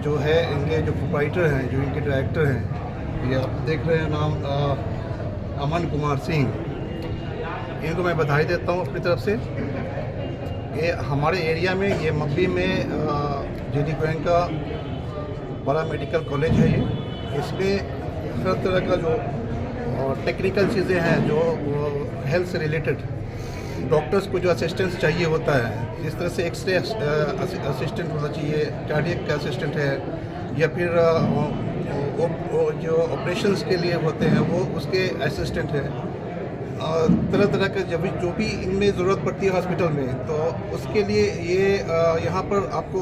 जो है इनके जो प्रोप्राइटर हैं, जो इनके डायरेक्टर हैं, ये आप देख रहे हैं नाम अमन कुमार सिंह, इनको मैं बधाई देता हूँ अपनी तरफ से। ये हमारे एरिया में, ये मब्बी में जीडी गोयन का बड़ा मेडिकल कॉलेज है। ये इसमें हर तरह का जो टेक्निकल चीज़ें हैं, जो हेल्थ से रिलेटेड डॉक्टर्स को जो असिस्टेंस चाहिए होता है, जिस तरह से एक्सरे असिस्टेंट होना चाहिए, कार्डियक असिस्टेंट है, या फिर जो ऑपरेशंस के लिए होते हैं वो उसके असिस्टेंट है, तरह तरह का जो भी इनमें ज़रूरत पड़ती है हॉस्पिटल में, तो उसके लिए ये यहाँ पर आपको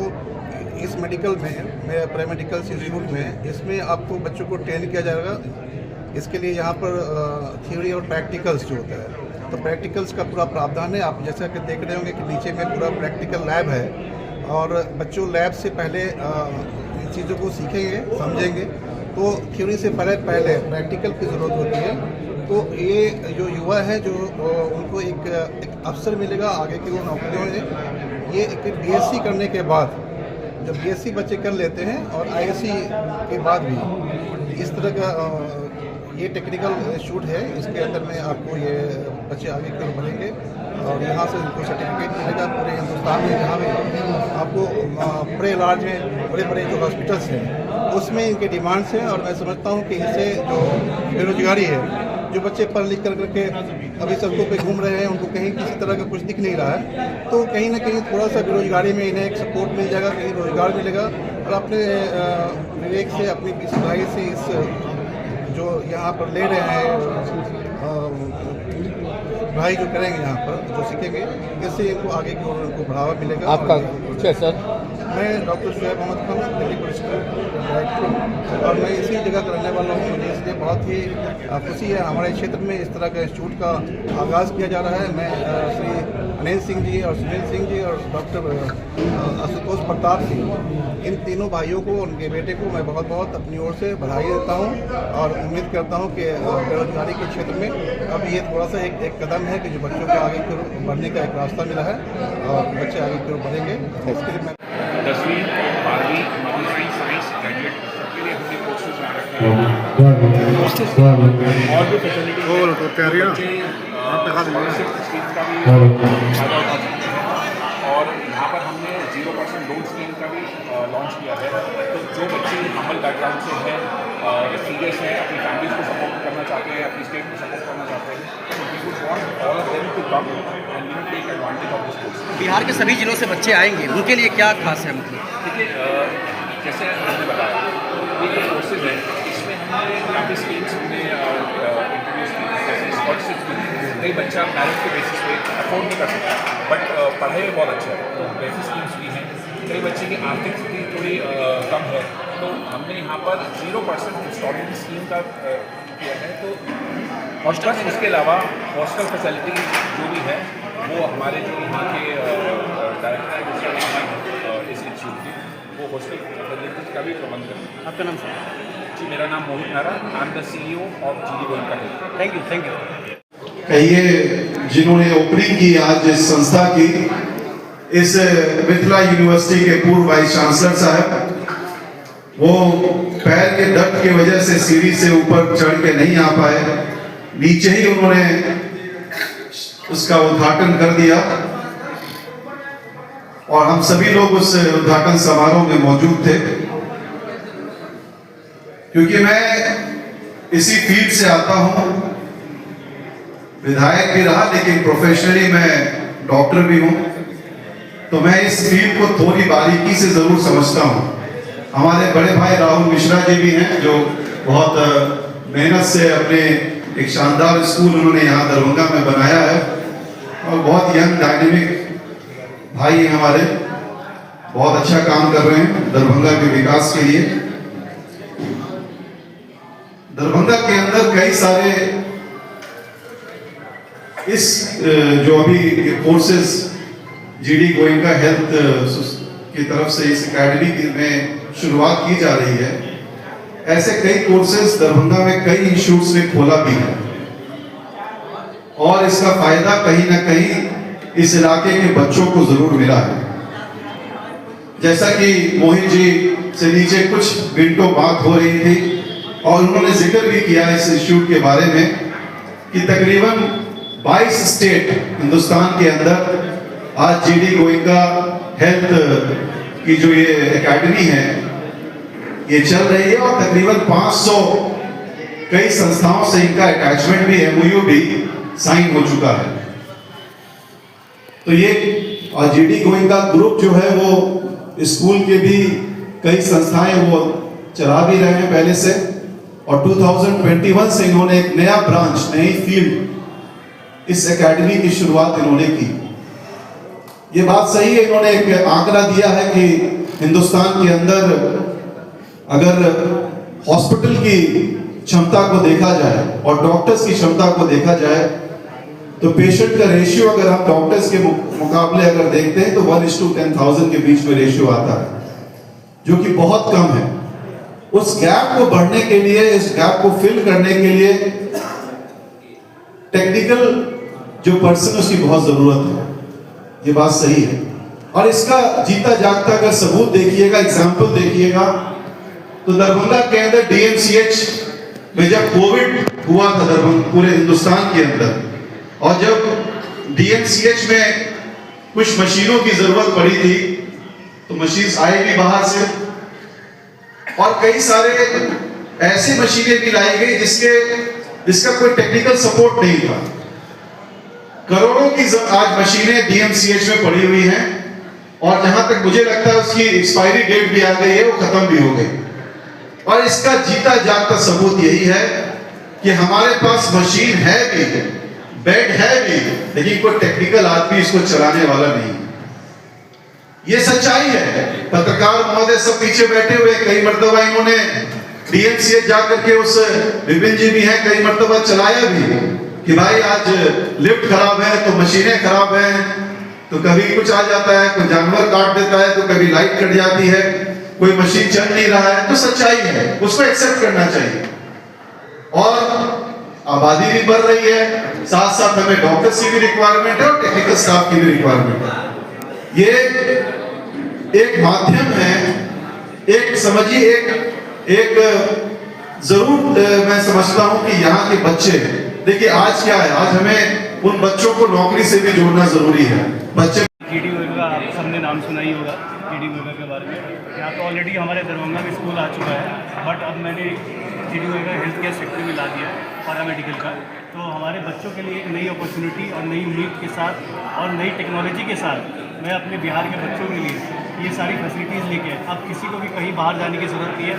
इस मेडिकल में पैरामेडिकल इंस्टीट्यूट में इसमें आपको बच्चों को ट्रेन किया जाएगा। इसके लिए यहाँ पर थ्योरी और प्रैक्टिकल्स जो होता है, तो प्रैक्टिकल्स का पूरा प्रावधान है। आप जैसा कि देख रहे होंगे कि नीचे में पूरा प्रैक्टिकल लैब है और बच्चों लैब से पहले इन चीज़ों को सीखेंगे, समझेंगे। तो थ्योरी से पहले प्रैक्टिकल की ज़रूरत होती है। तो ये जो युवा है, जो उनको एक अवसर मिलेगा आगे की वो नौकरियों में। ये एक बीएससी करने के बाद, जब बीएससी बच्चे कर लेते हैं और आईएससी के बाद भी इस तरह का ये टेक्निकल इंस्टीट्यूट है, इसके अंदर में आपको ये बच्चे आगे की ओर बढ़ेंगे और यहाँ से उनको सर्टिफिकेट मिलेगा। पूरे हिंदुस्तान में जहाँ भी आपको बड़े लार्ज में बड़े बड़े जो हॉस्पिटल्स हैं उसमें इनके डिमांड्स हैं। और मैं समझता हूँ कि इससे जो बेरोजगारी है, जो बच्चे पढ़ लिख कर करके अभी सड़कों पे घूम रहे हैं, उनको कहीं किसी तरह का कुछ दिख नहीं रहा है, तो कहीं ना कहीं थोड़ा सा बेरोजगारी में इन्हें एक सपोर्ट मिल जाएगा, कहीं रोजगार मिलेगा और अपने विवेक से, अपनी पढ़ाई से इस जो यहाँ पर ले रहे हैं भाई जो करेंगे, यहाँ पर जो सीखेंगे, इससे इनको आगे की ओर उनको बढ़ावा मिलेगा। आपका कुछ है सर? मैं डॉक्टर शुएब मोहम्मद खान, दिल्ली पुलिस का डायरेक्टर, और मैं इसी जगह का रहने वाला हूँ। मुझे इसलिए बहुत ही खुशी है हमारे क्षेत्र में इस तरह का इंस्टीट्यूट का आगाज़ किया जा रहा है। मैं श्री अनिल सिंह जी और सुनील सिंह जी और डॉक्टर आशुतोष प्रताप सिंह, इन तीनों भाइयों को, उनके बेटे को मैं बहुत बहुत अपनी ओर से बधाई देता हूँ और उम्मीद करता हूँ कि बेरोजगारी के क्षेत्र में अब ये थोड़ा सा एक कदम है कि जो बच्चों को आगे की ओर बढ़ने का एक रास्ता मिला है और बच्चे आगे की ओर बढ़ेंगे। इसके लिए मैं 10वीं 12वीं साइंस ग्रेजुएट सबके लिए हमने कोर्सेज बना रखे हैं और भी फैसिलिटी स्कीम का भी फायदा उठा सकते हैं। और यहाँ पर हमने 0% लोन स्कीम का भी लॉन्च किया है। तो जो बच्चे हम्बल बैकग्राउंड से हैं, सीरियस हैं, अपनी फैमिलीज को सपोर्ट करना चाहते हैं, अपनी स्टेट को सपोर्ट करना चाहते हैं, तो we would want all of them to come and take advantage of this course. Bihar के सभी जिलों से बच्चे आएंगे, उनके लिए क्या खास है? मतलब देखिए, जैसे हमने बताया, ये कोर्सेज है, इसमें हमने काफ़ी स्कीम्स हमने इंट्रोड्यूस की, जैसे स्कॉलरशिप की। कई बच्चा मेरिट के बेसिस पे अफोर्ड नहीं कर सकता, बट पढ़ाई में बहुत अच्छा है, तो वैसी स्कीम्स भी हैं। कई बच्चे की आर्थिक स्थिति थोड़ी कम है, तो हमने यहाँ पर 0% इंस्टॉलमेंट स्कीम का किया है। तो हॉस्टल, उसके अलावा हॉस्टल फैसिलिटी जो भी है वो हमारे जो यहाँ के डायरेक्टर है, इस इंस्टीट्यूट की, वो हॉस्टल फैसिलिटीज का भी प्रबंध करें। आपका नाम सर? जी, मेरा नाम मोहित नारा, I am the CEO of GD Goyan का है। Thank you. कहिए जिन्होंने ओपनिंग की आज इस संस्था की, इस मिथिला यूनिवर्सिटी के पूर्व वाइस चांसलर साहब, वो पैर के दर्द की वजह से सीढ़ी से ऊपर चढ़ के नहीं आ पाए, नीचे ही उन्होंने उसका उद्घाटन कर दिया और हम सभी लोग उस उद्घाटन समारोह में मौजूद थे। क्योंकि मैं इसी फील्ड से आता हूं, विधायक भी रहा लेकिन प्रोफेशनली मैं डॉक्टर भी हूं, तो मैं इस फील्ड को थोड़ी बारीकी से जरूर समझता हूं। हमारे बड़े भाई राहुल मिश्रा जी भी हैं जो बहुत मेहनत से अपने एक शानदार स्कूल उन्होंने यहाँ दरभंगा में बनाया है और बहुत यंग डायनेमिक भाई हैं हमारे, बहुत अच्छा काम कर रहे हैं दरभंगा के विकास के लिए। दरभंगा के अंदर कई सारे इस जो अभी कोर्सेज जीडी गोयनका हेल्थ की तरफ से इस एकेडमी में शुरुआत की जा रही है, ऐसे कई कोर्सेज दरभंगा में कई इंस्टीट्यूट्स ने खोला भी है और इसका फायदा कहीं ना कहीं इस इलाके के बच्चों को जरूर मिला है। जैसा कि मोहित जी से नीचे कुछ मिनटों बात हो रही थी और उन्होंने जिक्र भी किया इस इंस्टीट्यूट के बारे में कि तकरीबन 22 स्टेट हिंदुस्तान के अंदर आज जीडी गोयनका हेल्थ की जो ये एकेडमी है ये चल रही है और तकरीबन 500 कई संस्थाओं से इनका अटैचमेंट भी एमओयू भी साइन हो चुका है। तो ये जीडी गोयनका ग्रुप जो है वो स्कूल के भी कई संस्थाएं वो चला भी रहे हैं पहले से और 2021 से इन्होंने एक नया ब्रांच, नई फील्ड इस एकेडमी की शुरुआत इन्होंने की। ये बात सही है, इन्होंने एक आंकड़ा दिया है कि हिंदुस्तान के अंदर अगर हॉस्पिटल की क्षमता को देखा जाए और डॉक्टर्स की क्षमता को देखा जाए तो पेशेंट का रेशियो अगर हम डॉक्टर्स के मुकाबले अगर देखते हैं तो 1:10,000 के बीच में रेशियो आता है जो कि बहुत कम है। उस गैप को बढ़ने के लिए, इस गैप को फिल करने के लिए टेक्निकल जो पर्सन उसकी बहुत जरूरत है, ये बात सही है। और इसका जीता जागता अगर सबूत देखिएगा, एग्जाम्पल देखिएगा तो दरभंगा के अंदर डीएमसीएच में जब कोविड हुआ था दरभंगा पूरे हिंदुस्तान के अंदर और जब डीएमसीएच में कुछ मशीनों की जरूरत पड़ी थी तो मशीन आई भी बाहर से और कई सारे ऐसी मशीनें भी लाई गई जिसका कोई टेक्निकल सपोर्ट नहीं था। करोड़ों की आज मशीनें डीएमसीएच में पड़ी हुई हैं और जहां तक मुझे लगता है उसकी एक्सपायरी डेट भी आ गई है, वो खत्म भी हो गई। और इसका जीता जागता सबूत यही है कि हमारे पास मशीन है भी, बेड है भी, लेकिन कोई टेक्निकल आदमी इसको चलाने वाला नहीं है। ये सच्चाई है। पत्रकार महोदय सब पीछे बैठे हुए, कई मर्तबा इन्होंने डीएमसीएच जाकर के उस विपिन जी भी हैं, कई मर्तबा चलाया भी कि भाई आज लिफ्ट खराब है तो मशीनें खराब हैं, तो कभी कुछ आ जाता है, कोई जानवर काट देता है, तो कभी लाइट कट जाती है, कोई मशीन चल नहीं रहा है। तो सच्चाई है, उसको एक्सेप्ट करना चाहिए। और आबादी भी बढ़ रही है, साथ साथ हमें डॉक्टर्स की भी रिक्वायरमेंट है और टेक्निकल स्टाफ की भी रिक्वायरमेंट है। ये एक माध्यम है, एक समझिए एक जरूर मैं समझता हूं कि यहाँ के बच्चे, देखिए आज क्या है, आज हमें उन बच्चों को नौकरी से भी जोड़ना जरूरी है। बच्चे जीडी गोयनका आप सबने नाम सुना ही होगा, जीडी गोयनका के बारे में। यहाँ तो ऑलरेडी हमारे दरभंगा में स्कूल आ चुका है, बट अब मैंने GD Goenka health care sector में ला दिया है पैरामेडिकल का। तो हमारे बच्चों के लिए एक नई अपॉर्चुनिटी और नई उम्मीद के साथ और नई टेक्नोलॉजी के साथ मैं अपने बिहार के बच्चों के लिए ये सारी फैसिलिटीज़ लेके, अब किसी को भी कहीं बाहर जाने की ज़रूरत नहीं है,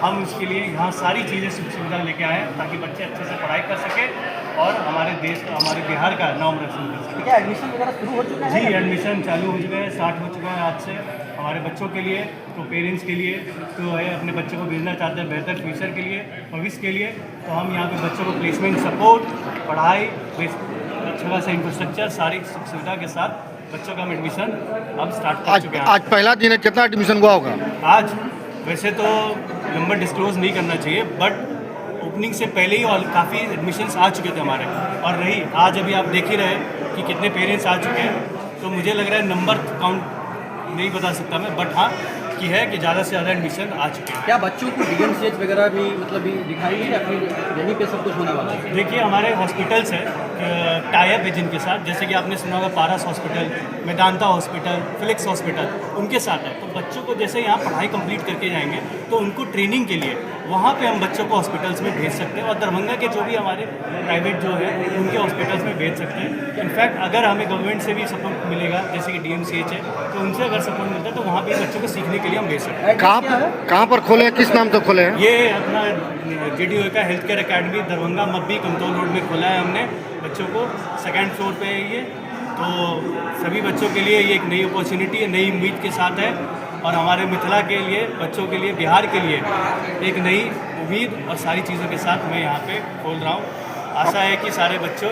हम इसके लिए यहाँ सारी चीज़ें सुविधा लेके आए हैं ताकि बच्चे अच्छे से पढ़ाई कर सकें और हमारे देश का, हमारे बिहार का नाम रोशन कर सकें। क्या एडमिशन वगैरह शुरू हो चुका है? जी, एडमिशन चालू हो चुका है, स्टार्ट हो चुका है आज से हमारे बच्चों के लिए। तो पेरेंट्स के लिए तो है अपने बच्चों को भेजना चाहते हैं बेहतर फ्यूचर के लिए, भविष्य के लिए, तो हम यहाँ पे बच्चों को प्लेसमेंट सपोर्ट, पढ़ाई, अच्छा खासा इंफ्रास्ट्रक्चर, सारी सुविधा के साथ बच्चों का एडमिशन अब स्टार्ट कर चुके हैं। आज पहला दिन है, कितना एडमिशन हुआ होगा आज? वैसे तो नंबर डिस्क्लोज नहीं करना चाहिए, बट ओपनिंग से पहले ही और काफ़ी एडमिशन्स आ चुके थे हमारे। और रही आज अभी आप देख ही रहे कि कितने पेरेंट्स आ चुके हैं, तो मुझे लग रहा है नंबर काउंट नहीं बता सकता मैं, बट हाँ की है कि ज़्यादा से ज़्यादा एडमिशन आ चुके हैं। क्या बच्चों को DMCH वगैरह भी मतलब भी दिखाएंगे या फिर यहीं पे सब कुछ होने वाला है? देखिए हमारे हॉस्पिटल्स हैं टाई अप है जिनके साथ, जैसे कि आपने सुना होगा Paras hospital, Medanta hospital, Felix hospital, उनके साथ है। तो बच्चों को जैसे यहाँ पढ़ाई कंप्लीट करके जाएंगे तो उनको ट्रेनिंग के लिए वहाँ पे हम बच्चों को हॉस्पिटल्स में भेज सकते हैं, और दरभंगा के जो भी हमारे प्राइवेट जो है उनके हॉस्पिटल्स में भेज सकते हैं। इनफैक्ट अगर हमें गवर्नमेंट से भी सपोर्ट मिलेगा, जैसे कि DMCH है, तो उनसे अगर सपोर्ट मिलता है तो वहाँ पे बच्चों को सीखने के लिए हम भेज सकते हैं। कहाँ पर खोले हैं, किस नाम से खोले हैं? ये अपना JDU का health care academy Darbhanga Mabbi Kamtaul road में खोला है हमने बच्चों को, 2nd फ्लोर पे है ये। तो सभी बच्चों के लिए ये एक नई अपॉर्चुनिटी है, नई उम्मीद के साथ है, और हमारे मिथिला के लिए, बच्चों के लिए, बिहार के लिए एक नई उम्मीद और सारी चीज़ों के साथ मैं यहाँ पे खोल रहा हूँ। आशा है कि सारे बच्चों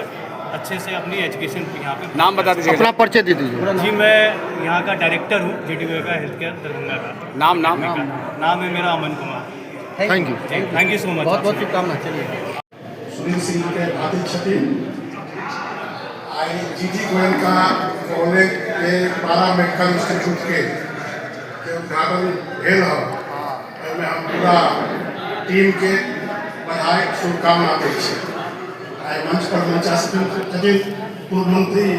अच्छे से अपनी एजुकेशन यहाँ पे। नाम बता दीजिए, अपना परिचय दे दीजिए। जी मैं यहाँ का डायरेक्टर हूँ JDU का हेल्थ केयर दरभंगा का। नाम है मेरा Aman Kumar. Thank you so much. बहुत बहुत शुभकामना। चलिए सुनील सिंह के भाती छठी आई GG गोयनका कॉलेज के पारा मेडिकल इंस्टीट्यूट के उद्घाटन भेल है, ओहिमे हम पूरा टीम के बधाई शुभकामना दै छी। आई मंच पर मंचा छथिन पूर्व मंत्री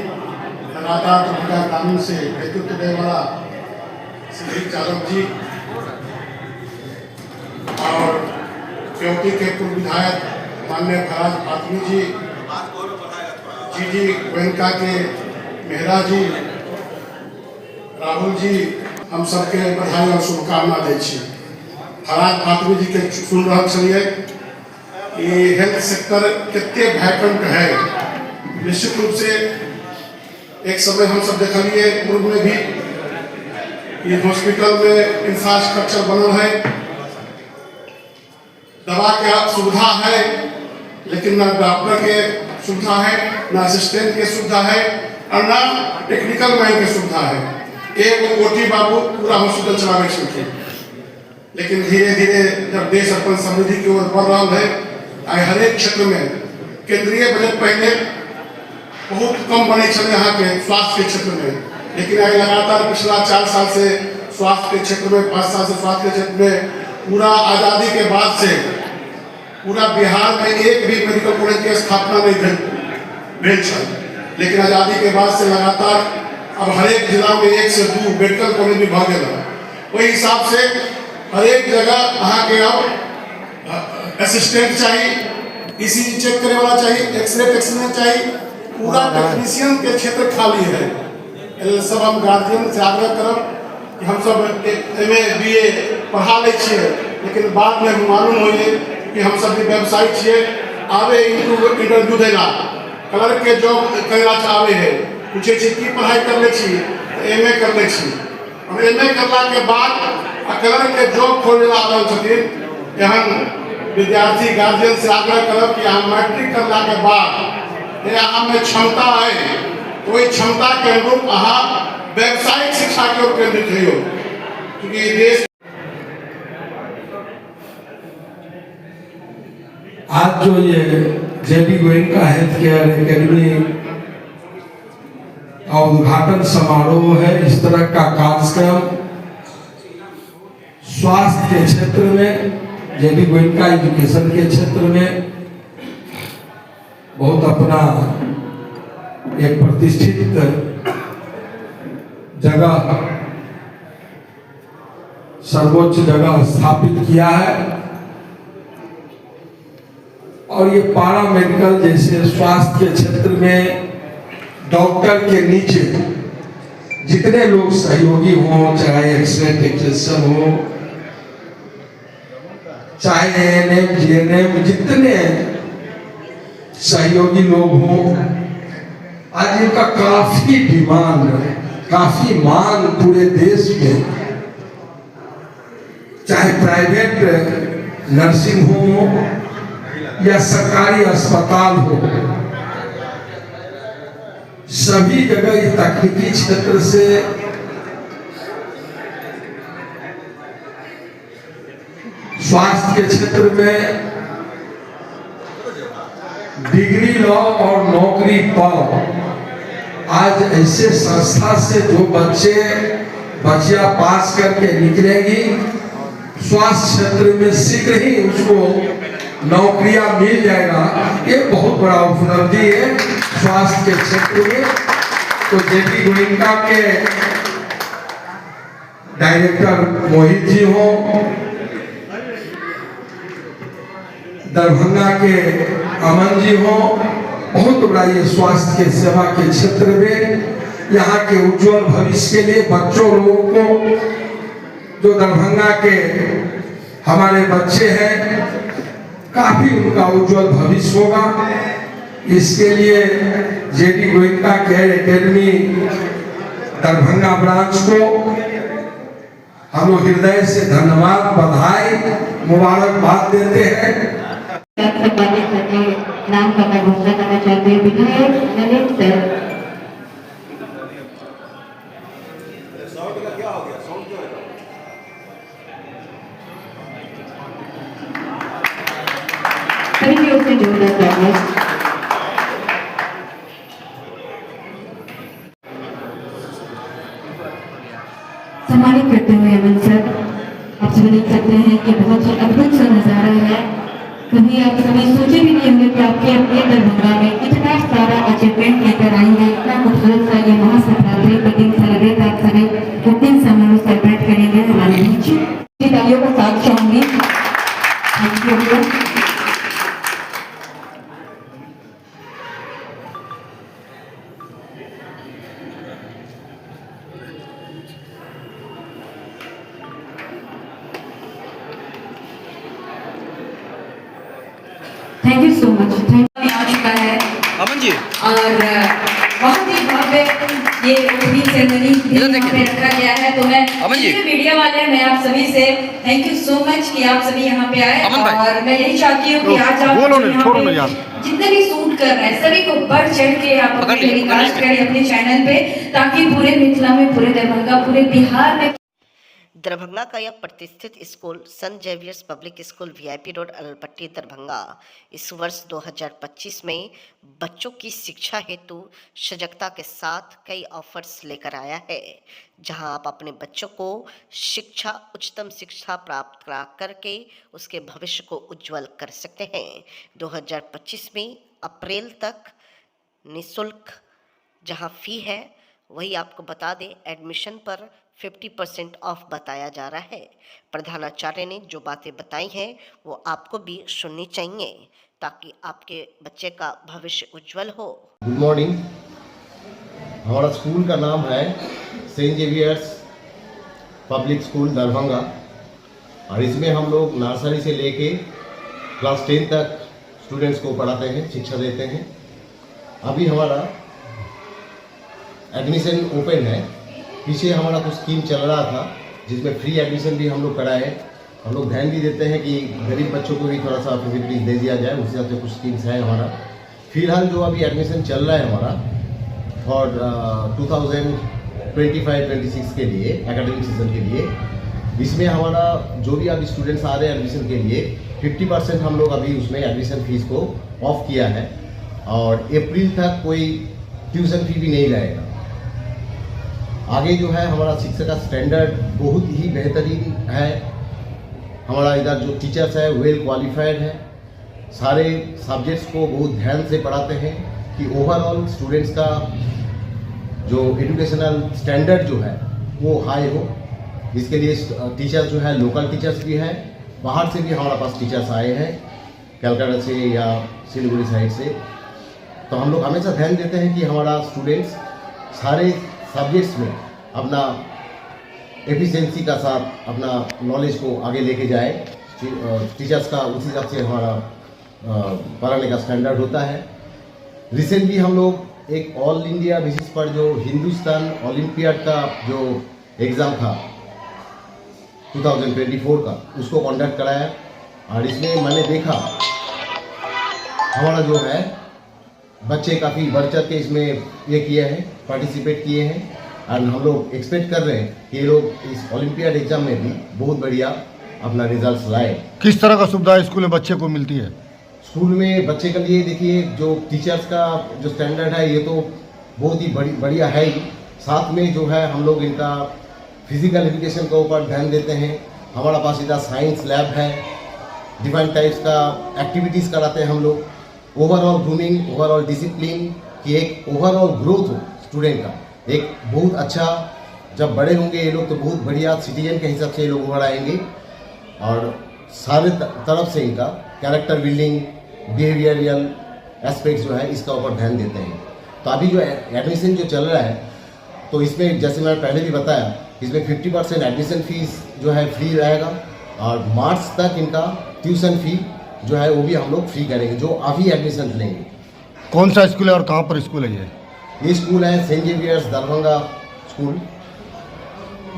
लगातार दरभंगा ग्रामीण से नेतृत्व देने वाला श्री यादव जी, और केवटी के पूर्व विधायक माननीय फराज फातमी जी, GG गोयनका के मेहरा जी, राहुल जी, हम सबके बधाई और शुभकामना दै छी। फराज फातमी जी के सुन रहा छलिए कि हेल्थ सेक्टर कितने वैकेंट है। निश्चित रूप से एक समय हम सब देखलिए पूर्व में भी ये हॉस्पिटल में इंफ्रास्ट्रक्चर बनल है, दवा के सुविधा है, लेकिन न डॉक्टर के सुविधा है, न असिस्टेंट के सुविधा है, और न टेक्निकल मैन के सुविधा है। एक OT बाबू पूरा हॉस्पिटल चलावे छे, लेकिन धीरे धीरे जब देश अपन समृद्धि की ओर बढ़ रहा है, आई हर एक क्षेत्र में केंद्रीय बजट पहले बहुत कम बने चले यहाँ के स्वास्थ्य के क्षेत्र में, लेकिन आई लगातार पिछला 4 साल से स्वास्थ्य के क्षेत्र में, 5 साल से स्वास्थ्य के क्षेत्र में पूरा आज़ादी के बाद से पूरा बिहार में एक भी मेडिकल कॉलेज की स्थापना नहीं भेल छल, लेकिन आज़ादी के बाद से लगातार अब हर एक जिला में 1 से 2 मेडिकल कॉलेज भी भ गया। वही हिसाब से हर एक जगह अहाँ के अब असिस्टेंट चाहिए, ECG चेक करे वाला चाहिए, एक्सरे टेक्नीशियन चाहिए, पूरा टेक्नीशियन के क्षेत्र खाली है। सब हम गार्जियन से आग्रह करब कि हम सब MA BA पढ़ा ले छिए, लेकिन बाद में मालूम हो कि हम सब व्यवसायी छिए, आवे इंटरव्यू देना, क्लर्क के जॉब करेला चाहे है, पूछे छी की पढ़ाई कर ले छी, MA कर ले छी, और MA करला के बाद क्लर्क के जॉब खोले लागल छथिन। एहन विद्यार्थी गार्जियन से आग्रह करब कि अहाँ मैट्रिक करला के बाद अहाँ में क्षमता है, तो वही क्षमता के अनुरूप अहाँ व्यावसायिक शिक्षा की ओर केंद्रित रहियो, क्योंकि देश आज जो ये JD Goenka health care academy का उद्घाटन समारोह है, इस तरह का कार्यक्रम स्वास्थ्य के क्षेत्र में, JD गोयनका एजुकेशन के क्षेत्र में बहुत अपना एक प्रतिष्ठित जगह, सर्वोच्च जगह स्थापित किया है। और ये पारा मेडिकल जैसे स्वास्थ्य के क्षेत्र में डॉक्टर के नीचे जितने लोग सहयोगी हों, चाहे एक्सरे टेक्नीशियन हो, चाहे ANM GNM, जितने सहयोगी लोग हों, आज इनका काफी डिमांड, काफी मांग पूरे देश में, चाहे प्राइवेट नर्सिंग होम या सरकारी अस्पताल हो, सभी जगह इस तकनीकी क्षेत्र से स्वास्थ्य के क्षेत्र में डिग्री लो और नौकरी पाओ। आज ऐसे संस्था से जो बच्चे बच्चियां पास करके निकलेंगी, स्वास्थ्य क्षेत्र में शीघ्र ही उसको नौकरियां मिल जाएगा। ये बहुत बड़ा उपलब्धि है स्वास्थ्य के क्षेत्र में। तो जेपी गोयनका के डायरेक्टर मोहित जी हो, दरभंगा के अमन जी हो, बहुत बड़ा ये स्वास्थ्य के सेवा के क्षेत्र में यहाँ के उज्जवल भविष्य के लिए बच्चों लोगों को, जो दरभंगा के हमारे बच्चे हैं, काफी उनका उज्जवल भविष्य होगा। इसके लिए JD Goenka care academy Darbhanga branch को हम लोग हृदय से धन्यवाद, बधाई, मुबारकबाद देते हैं। नाम का मैं घोषणा करना चाहते हैं विधायक नलिन सर। सभी लोग से जोड़ना चाहिए। सम्मानित करते हुए अमन सर, आप सभी देख सकते हैं कि बहुत ही अद्भुत सा नजारा है। कभी आप सभी सोचे भी नहीं होंगे कि आपके अपने दरभंगा में इतना सारा अचीवमेंट लेकर आएंगे, इतना खूबसूरत सा ये महाशिवरात्रि के दिन सेलिब्रेट आप सभी किस दिन समारोह सेलिब्रेट करेंगे हमारे बीच। तालियों का साथ चाहूंगी। Thank you. Thank you so much. आ चुका है अमन जी, और बहुत ही भव्य ये ओपनिंग सेरेमनी यहाँ पे रखा गया है। तो मैं मीडिया वाले, मैं आप सभी से थैंक यू सो मच कि आप सभी यहाँ पे आए। और मैं यही चाहती हूँ कि आज आप यहाँ पे जितने भी शूट कर रहे हैं सभी को बढ़ चढ़ के आप अपने टेलीकास्ट करें अपने चैनल पे, ताकि पूरे मिथिला में, पूरे दरभंगा, पूरे बिहार में। दरभंगा का यह प्रतिष्ठित school Sant Xavier's public school VIP road Alpatti Darbhanga इस वर्ष 2025 में बच्चों की शिक्षा हेतु सजगता के साथ कई ऑफर्स लेकर आया है, जहां आप अपने बच्चों को शिक्षा, उच्चतम शिक्षा प्राप्त करा करके उसके भविष्य को उज्जवल कर सकते हैं। 2025 में अप्रैल तक निःशुल्क जहां फी है, वही आपको बता दें एडमिशन पर 50% ऑफ बताया जा रहा है। प्रधानाचार्य ने जो बातें बताई हैं वो आपको भी सुननी चाहिए, ताकि आपके बच्चे का भविष्य उज्जवल हो। Good morning. हमारा स्कूल का नाम है saint Xavier's public school Darbhanga, और इसमें हम लोग नर्सरी से लेके क्लास 10 तक स्टूडेंट्स को पढ़ाते हैं, शिक्षा देते हैं। अभी हमारा एडमिशन ओपन है। पीछे हमारा कुछ स्कीम चल रहा था जिसमें फ्री एडमिशन भी हम लोग कराए। हम लोग ध्यान भी देते हैं कि गरीब बच्चों को भी थोड़ा सा फैसिलिटीज दे दिया जाए, उस हिसाब से कुछ स्कीम्स है हमारा। फिलहाल जो अभी एडमिशन चल रहा है हमारा फॉर 2025-26 के लिए, एकेडमिक सीजन के लिए, इसमें हमारा जो भी अभी स्टूडेंट्स आ रहे हैं एडमिशन के लिए 50% हम लोग अभी उसमें एडमिशन फीस को ऑफ किया है, और अप्रैल तक कोई ट्यूशन फी भी नहीं लगेगा। आगे जो है हमारा शिक्षा का स्टैंडर्ड बहुत ही बेहतरीन है। हमारा इधर जो टीचर्स है वेल क्वालिफाइड है, सारे सब्जेक्ट्स को बहुत ध्यान से पढ़ाते हैं कि ओवरऑल स्टूडेंट्स का जो एजुकेशनल स्टैंडर्ड जो है वो हाई हो। इसके लिए टीचर्स जो है लोकल टीचर्स भी हैं, बाहर से भी हमारे पास टीचर्स आए हैं, कलकत्ता से या सिलीगुड़ी साइड से। तो हम लोग हमेशा ध्यान देते हैं कि हमारा स्टूडेंट्स सारे सब्जेक्ट्स में अपना एफिशिएंसी का साथ अपना नॉलेज को आगे लेके जाए। टीचर्स का उसी हिसाब से हमारा पढ़ाने का स्टैंडर्ड होता है। रिसेंटली हम लोग एक ऑल इंडिया बेसिस पर जो हिंदुस्तान ओलंपियाड का जो एग्ज़ाम था 2024 का, उसको कंडक्ट कराया, और इसमें मैंने देखा हमारा जो है बच्चे काफ़ी बढ़ चढ़ के इसमें ये किए हैं, पार्टिसिपेट किए हैं, और हम लोग एक्सपेक्ट कर रहे हैं कि ये लोग इस ओलंपियाड एग्जाम में भी बहुत बढ़िया अपना रिजल्ट्स लाए। किस तरह का सुविधा स्कूल में बच्चे को मिलती है? स्कूल में बच्चे के लिए देखिए जो टीचर्स का जो स्टैंडर्ड है ये तो बहुत ही बढ़िया है ही, साथ में जो है हम लोग इनका फिजिकल एजुकेशन के ऊपर ध्यान देते हैं। हमारा पास इधर साइंस लैब है, डिफरेंट टाइप्स का एक्टिविटीज़ कराते हैं हम लोग। ओवरऑल ग्रूमिंग, ओवरऑल डिसिप्लिन की एक ओवरऑल ग्रोथ हो स्टूडेंट का, एक बहुत अच्छा, जब बड़े होंगे ये लोग तो बहुत बढ़िया सिटीजन के हिसाब से ये लोग उभर आएंगे। और सारे तरफ से इनका कैरेक्टर बिल्डिंग, बिहेवियरल एस्पेक्ट्स जो है इसका ऊपर ध्यान देते हैं। तो अभी जो एडमिशन जो चल रहा है तो इसमें जैसे मैंने पहले भी बताया, इसमें 50% एडमिशन फीस जो है फ्री रहेगा और मार्च तक इनका ट्यूशन फी जो है वो भी हम लोग फ्री करेंगे जो अभी एडमिशन लेंगे। कौन सा स्कूल है और कहाँ पर स्कूल है ये स्कूल है सेंट जेवियर्स दरभंगा स्कूल।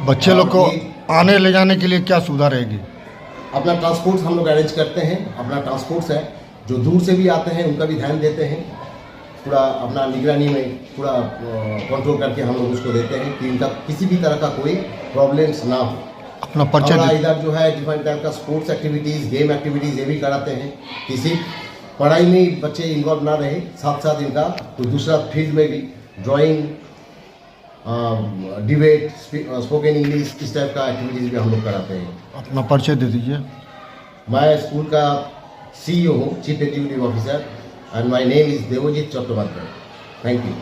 बच्चे लोग को आने ले जाने के लिए क्या सुविधा रहेगी? अपना ट्रांसपोर्ट हम लोग अरेंज करते हैं, अपना ट्रांसपोर्ट्स है, जो दूर से भी आते हैं उनका भी ध्यान देते हैं, पूरा अपना निगरानी में पूरा कंट्रोल करके हम लोग उसको देते हैं कि इनका किसी भी तरह का कोई प्रॉब्लम्स ना हो। अपना परिचय इधर जो है डिफरेंट टाइप का स्पोर्ट्स एक्टिविटीज़, गेम एक्टिविटीज़ ये भी कराते हैं कि सिर्फ पढ़ाई में बच्चे इन्वॉल्व ना रहे, साथ साथ इनका तो दूसरा फील्ड में भी ड्राइंग, डिबेट, स्पोकन इंग्लिश, इस टाइप का एक्टिविटीज़ भी हम लोग कराते हैं। अपना परिचय दे दीजिए। मैं स्कूल का CEO हूँ, chief executive officer, and my name is Debjit Chattopadhyay. Thank you.